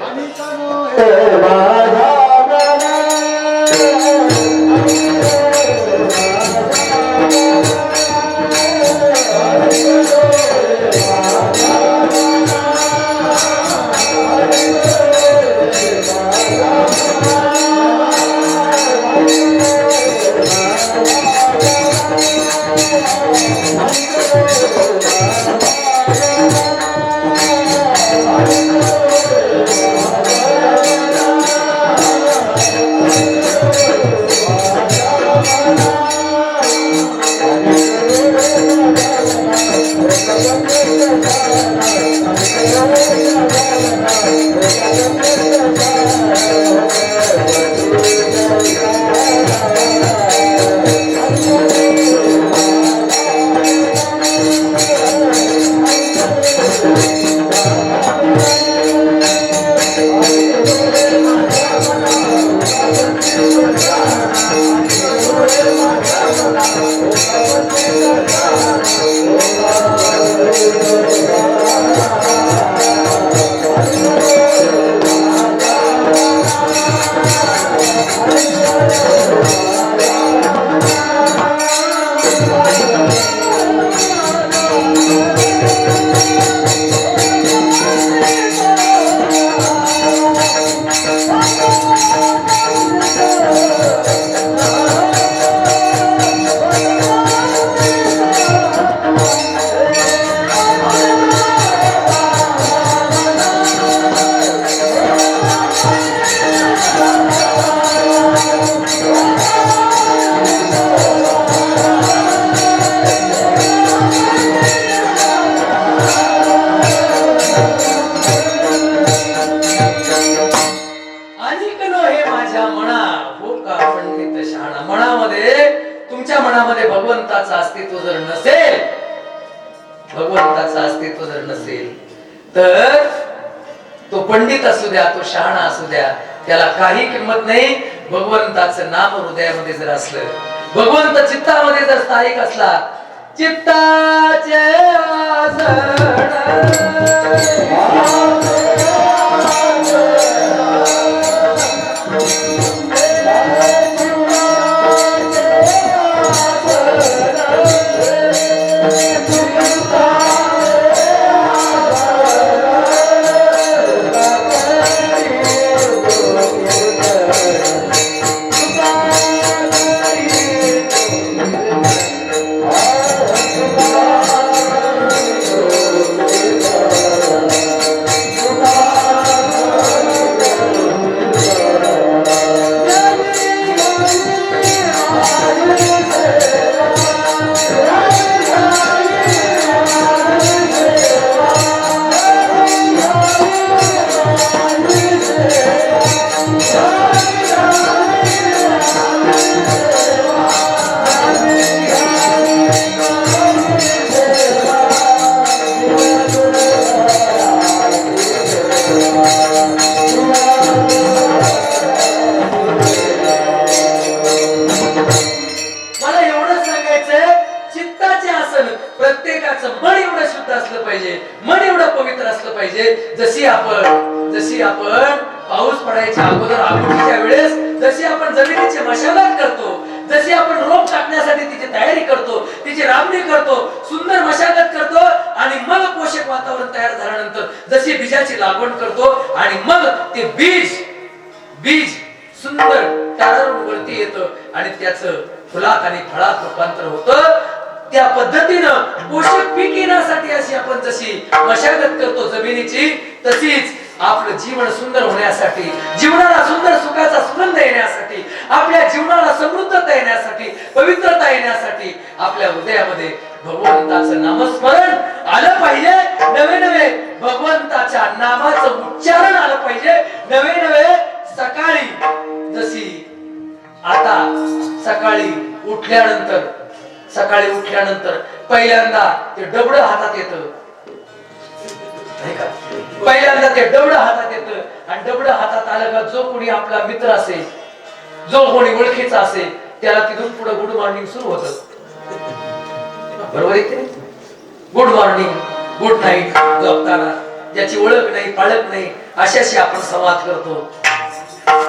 A: मनामध्ये भगवंताचं अस्तित्व जर नसेल, भगवंताचं अस्तित्व जर नसेल, तर तो पंडित असू द्या, तो शहाणा असू द्या, त्याला काही किंमत नाही. भगवंताचं नाम हृदयामध्ये जर असलं, भगवंत चित्तामध्ये जर स्थायिक असला, चित्ताचे जशी आपण पाऊस पडायच्या अगोदर आगोदरच्या वेळेस जशी आपण जमिनीची मशागत करतो, जशी आपण रोप टाकण्यासाठी तिची तयारी करतो, तिची राबणी करतो, सुंदर मशागत करतो आणि मग पोषक वातावरण तयार झाल्यानंतर जशी बीजाची लागवड करतो आणि मग ते बीज सुंदर तारावर वरती येतं आणि त्याचं फुलात आणि फळात रूपांतर होतं. त्या पद्धतीनं पोषक पीक येण्यासाठी अशी आपण जशी मशागत करतो जमिनीची, तशीच आपलं जीवन सुंदर होण्यासाठी, जीवनाला सुंदर सुखाचा सुगंध येण्यासाठी, आपल्या जीवनाला समृद्धता येण्यासाठी, पवित्रता येण्यासाठी आपल्या हृदयामध्ये भगवंताचं नामस्मरण आलं पाहिजे. नवे नवे भगवंताच्या नामाचं उच्चारण आलं पाहिजे. नवे नवे सकाळी जशी आता सकाळी उठल्यानंतर पहिल्यांदा ते डबडं हातात येतं, नाही का? पहिल्यांदा ते डबडं हातात येतं आणि डबडं हातात आलं का जो कोणी आपला मित्र असेल, जो कोणी ओळखीचा असेल, त्याला तिथून पुढे गुड मॉर्निंग सुरू होतं. बरोबर आहे की नाही? Good morning, good night. झोपताना ज्याची ओळख नाही, पाळख नाही, अशाशी आपण संवाद करतो.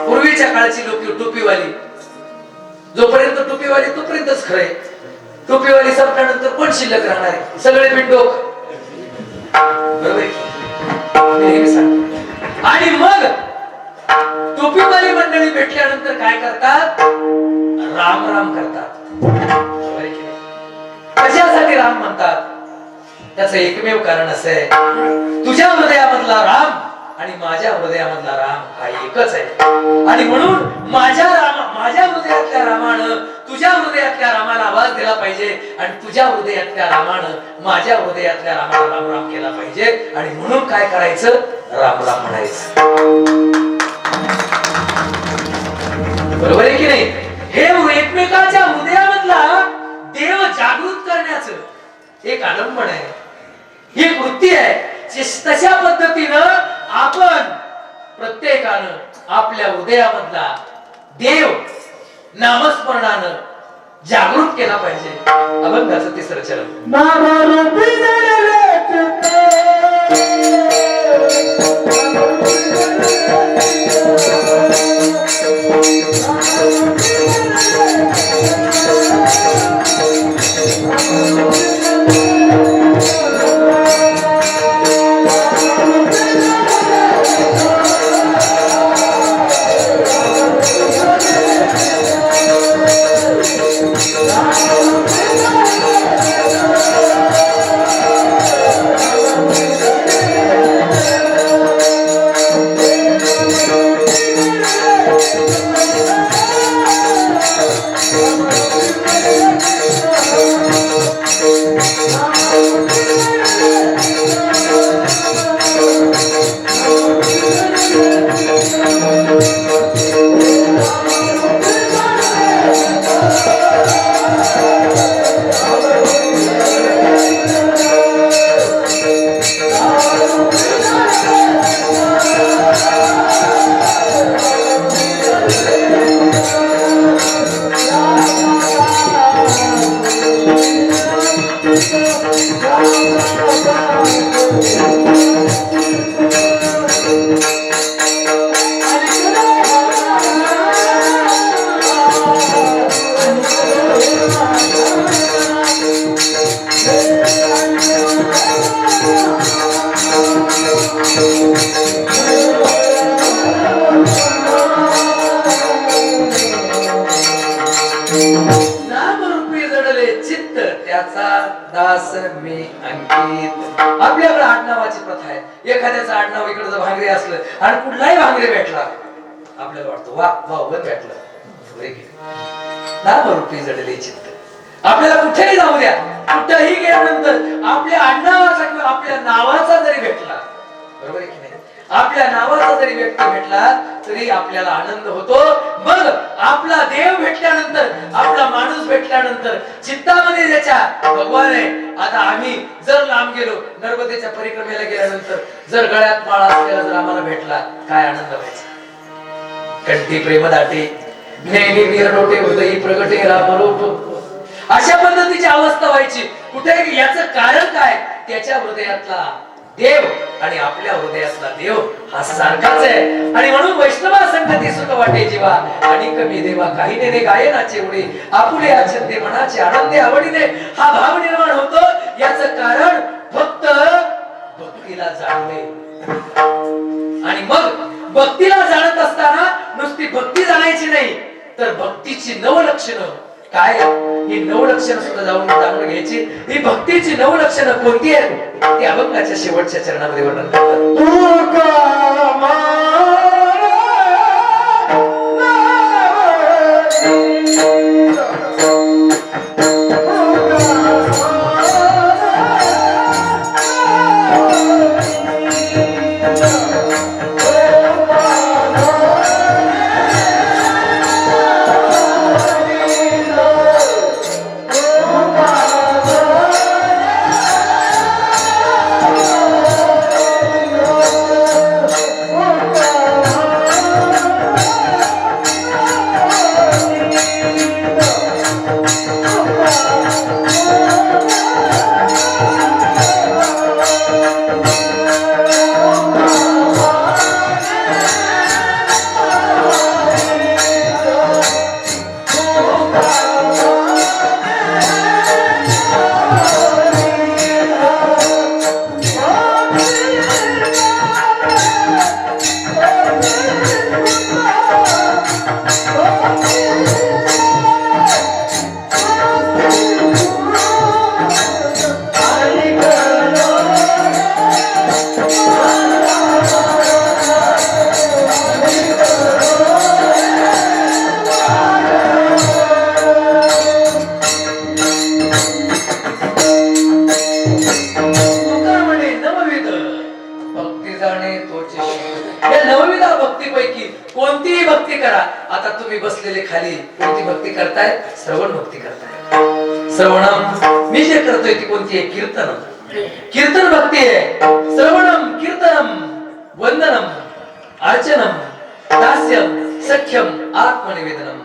A: पूर्वीच्या काळची लोक टोपीवाली, जोपर्यंत टोपीवाली तोपर्यंतच खरंय. टोपीवाली संपल्यानंतर कोण शिल्लक राहणार आहे? सगळे बिंडोक. बरोबर. आणि मग टोपीवाली मंडळी भेटल्यानंतर काय करतात? राम राम करतात. कशासाठी राम म्हणतात? त्याचं एकमेव कारण असं आहे, तुझ्या हृदयामधला राम आणि माझ्या हृदयामधला राम हा एकच आहे. आणि म्हणून माझ्या हृदयातल्या रामानं तुझ्या हृदयातल्या रामाला आवाज दिला पाहिजे आणि तुझ्या हृदयातल्या रामानं माझ्या हृदयातल्या रामाला राम राम केला पाहिजे. आणि म्हणून काय करायचं? राम राम म्हणायचं. बरोबर आहे की नाही? हे एकमेकाच्या हृदयामधला देव जागृत करण्याचं एक आलंबन आहे, ही कृती आहे. तशा पद्धतीनं आपण प्रत्येकानं आपल्या हृदयामधला देव नामस्मरणानं जागृत केला पाहिजे. अभंगाचं तिसरं चरण. तुझ्यास मी अंकित. आपल्याकडे आडनावाची प्रथा आहे. एखाद्याचं आडनाव इकडे जर भांगरे असलं आणि कुठलाही भांगरे भेटला आपल्याला वाटतं वा वा भेटलं नामरूपी जडले चित्त. आपल्याला कुठेही जाऊ द्या, कुठेही गेल्यानंतर आपल्या आडनावाचा किंवा आपल्या नावाचा जरी भेटला, बरोबर आहे की नाही, आपल्या नावाचा जरी व्यक्ती भेटला तरी आपल्याला आनंद होतो. मग आपला देव भेटल्यानंतर, आपला माणूस भेटल्यानंतर चित्तामध्ये ज्याच्या भगवान आहे. आता आम्ही जर लांब गेलो, नर्मदेच्या परिक्रमेला गेल्यानंतर जर गळ्यात माळा असलेला जर आम्हाला भेटला, काय आनंद व्हायचा. कंठी प्रेम दाटे नेहमी विरडोटे हृदयी प्रगटे रामरूप, अशा पद्धतीची अवस्था व्हायची. कुठे याचं कारण काय, त्याच्या हृदयातला देव आणि आपल्या हृदयातला देव हा सारखाच आहे. आणि म्हणून वैष्णवा संगती सुख वाटे जीवा आणि कमी देवा काही नेने गायनाचे उडे आपुले आचंदे मनाचे आनंदे आवडीने हा भाव निर्माण होतो. याचं कारण फक्त भक्तीला जाणणे. आणि मग भक्तीला जाणत असताना नुसती भक्ती जाणायची नाही, तर भक्तीची नवलक्षणं काय, ही नवलक्षणं सुद्धा जाणून घ्यायची. ही भक्तीची नवलक्षणं कोणती आहेत ती अभंगाच्या शेवटच्या चरणामध्ये वर्णन करतात. कोणतीही भक्ती करा. आता तुम्ही बसलेले खाली कोणती भक्ती करताय, श्रवण भक्ती करताय. श्रवणम मी जे करतोय ती कोणती आहे, कीर्तनम. कीर्तन भक्ती आहे. श्रवणम कीर्तनम वंदनम अर्चनम दास्यम सख्यम आत्मनिवेदनम,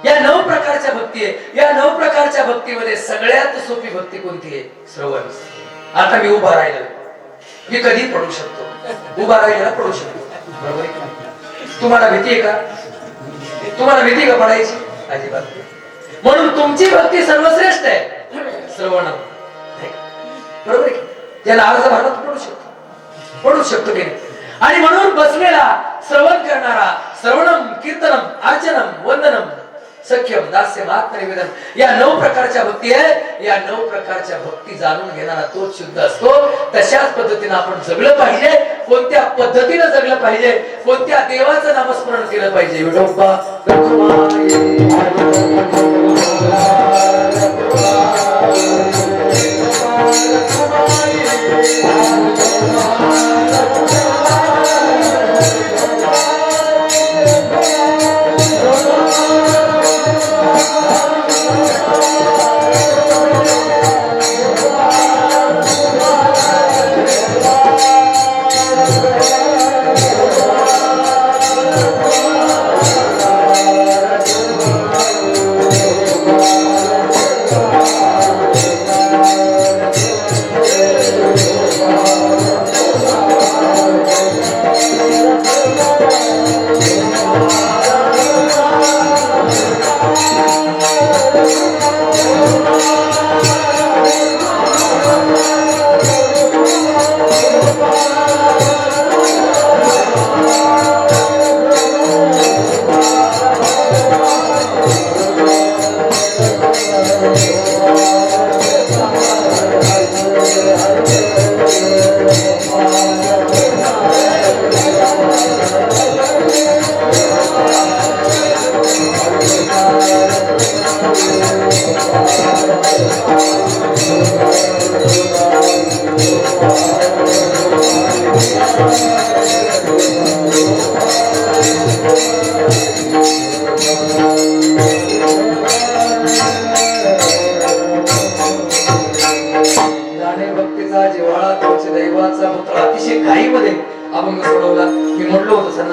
A: या 9 प्रकारच्या भक्ती आहे. या 9 प्रकारच्या भक्तीमध्ये सगळ्यात सोपी भक्ती कोणती आहे, श्रवण. आता मी उभा राहिलो, मी कधी पडू शकतो, उभा राहिलेला पडू शकतो, बरोबर आहे. तुम्हाला भीती आहे का, तुम्हाला भीती का पडायची, अजिबात. म्हणून तुमची भक्ती सर्वश्रेष्ठ आहे, श्रवणम, बरोबर आहे. ज्याला अर्ज भरला तो पडू शकतो की नाही. आणि म्हणून बसलेला श्रवण करणारा श्रवणम कीर्तनम अर्चनम वंदनम सख्यम दास्यम आत्मनिवेदन, या 9 प्रकारच्या भक्ती आहे. या 9 प्रकारच्या भक्ती जाणून घेणारा तोच शुद्ध असतो. तशाच पद्धतीने आपण जगलं पाहिजे. कोणत्या पद्धतीने जगलं पाहिजे, कोणत्या देवाचं नामस्मरण केलं पाहिजे. विठोबा
B: Bye.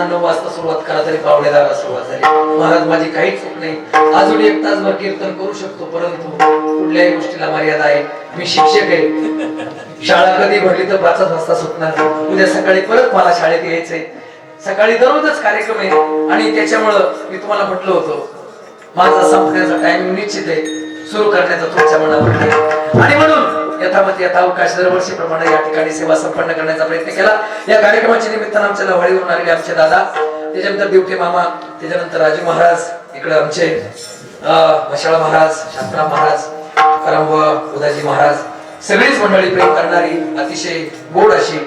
A: 9 वाजता सुरुवात करा तरी 9:45 सुरुवात झाली. महाराज माझी काहीच चूक नाही, अजून 1 तासभर कीर्तन करू शकतो, परंतु कुठल्याही गोष्टीला मर्यादा आहे. मी शिक्षक आहे, शाळा कधी भरली तर 5 वाजता सुटणार. उद्या सकाळी परत मला शाळेत यायचंय, सकाळी दररोजच कार्यक्रम आहे. आणि त्याच्यामुळं मी तुम्हाला म्हटलं होतं माझा संपण्याचा टाइमिंग निश्चित आहे, सुरू करण्याचा तुमच्या मनावर आहे. आणि म्हणून यथामती यथावकाश दरवर्षीप्रमाणे या ठिकाणी सेवा संपन्न करण्याचा प्रयत्न केला. या कार्यक्रमाच्या निमित्तानं आमच्या लवाडीवरून आलेले आमचे दादा, त्याच्यानंतर दिवटे मामा, त्याच्यानंतर राजू महाराज, इकडे आमचे मशाळ महाराज, शांतराम महाराज, करमबुवा, उदाजी महाराज, सगळीच मंडळी प्रेम करणारी अतिशय गोड अशी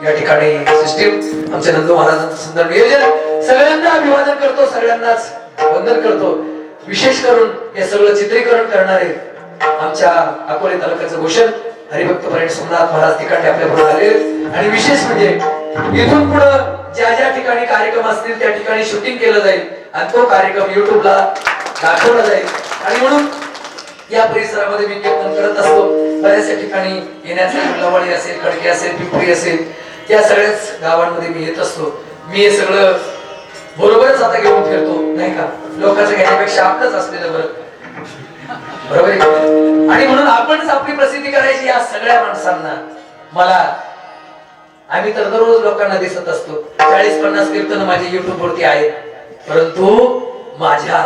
A: या ठिकाणी सिस्टीम, आमचे नंदू महाराजांचं सुंदर नियोजन. सगळ्यांना अभिवादन करतो, सगळ्यांनाच वंदन करतो. विशेष करून हे सगळं चित्रीकरण करणारे आमच्या अकोले तालुक्याचं भूषण हरिभक्त परायण सोमनाथ महाराज तिकडे आपल्या बरोबर आले. आणि विशेष म्हणजे इथून पुढे ज्या ज्या ठिकाणी कार्यक्रम असतील त्या ठिकाणी शूटिंग केलं जाईल आणि तो कार्यक्रम युट्यूबला दाखवला जाईल. आणि म्हणून या परिसरामध्ये मी कीर्तन करत असतो. बऱ्याचशा ठिकाणी येण्याचं लवाडी असेल, खडके असेल, पिंपरी असेल, या सगळ्याच गावांमध्ये मी येत असतो. मी हे सगळं बरोबरच आता घेऊन फिरतो, नाही का? लोकांचं घेण्यापेक्षा आपलंच असलेलं बरं, बरोबर आहे. आणि म्हणून आपणच आपली प्रसिद्धी करायची या सगळ्या माणसांना. मला आम्ही तर दररोज लोकांना दिसत असतो, 40-50 कीर्तन माझे युट्यूब वरती आहेत, परंतु माझ्या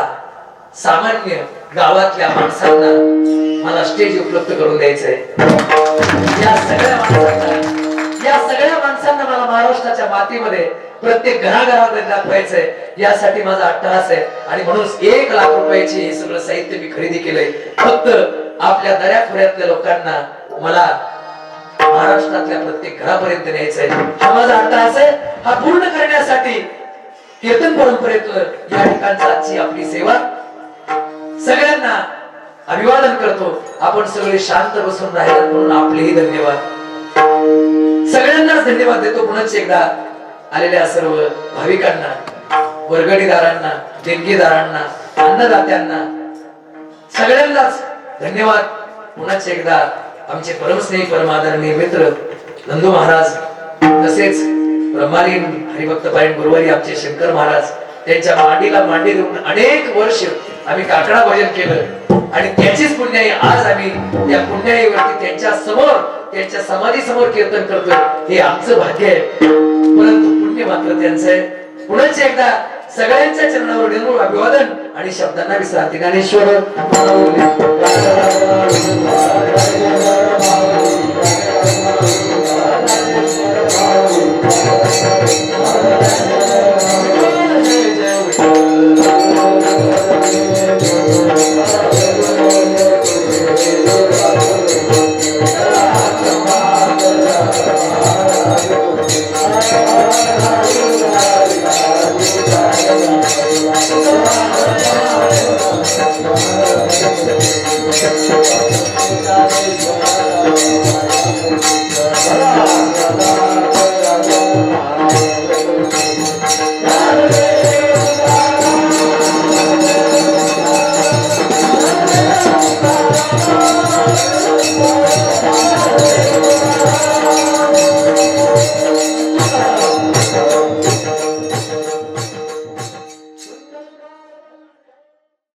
A: सामान्य गावातल्या माणसांना मला स्टेज उपलब्ध करून द्यायचंय. या सगळ्या माणसांना मला महाराष्ट्राच्या मातीमध्ये प्रत्येक घराघरामध्ये दाखवायचंय. यासाठी माझा अट्टहास आहे. आणि म्हणून 1 लाख रुपयाची हे सगळं साहित्य मी खरेदी केलंय. फक्त आपल्या दऱ्याखोऱ्यातल्या लोकांना मला महाराष्ट्रातल्या प्रत्येक घरापर्यंत न्यायचंय. हा माझा अट्टहास आहे. हा पूर्ण करण्यासाठी कीर्तन परंपरेतलं या ठिकाणची आजची आपली सेवा, सगळ्यांना अभिवादन करतो. आपण सगळे शांत बसून राहिला म्हणून आपलेही धन्यवाद. सगळ्यांनाच धन्यवाद देतो. पुन्हा एकदा आलेल्या सर्व भाविकांना, वर्गणीदारांना, देणगीदारांना, अन्नदात्यांना सगळ्यांनाच धन्यवाद. पुन्हा एकदा आमचे परमस्नेही परमादरणीय मित्र नंदू महाराज, तसेच ब्रह्मालीन हरिभक्त पायण गुरुवारी आमचे शंकर महाराज, त्यांच्या मांडीला मांडी देऊन अनेक वर्ष आम्ही काकडा भजन केलं. आणि त्याचीच पुण्याई आज आम्ही त्या पुण्याईवरती त्यांच्या समोर, त्यांच्या समाधी समोर कीर्तन करतोय. हे आमचं भाग्य आहे, परंतु पुण्य मात्र त्यांचं आहे. पुन्हा एकदा सगळ्यांच्या चरणावर निरूळ अभिवादन आणि शब्दांना विश्रांती. Dnyaneshwar
B: Thank you.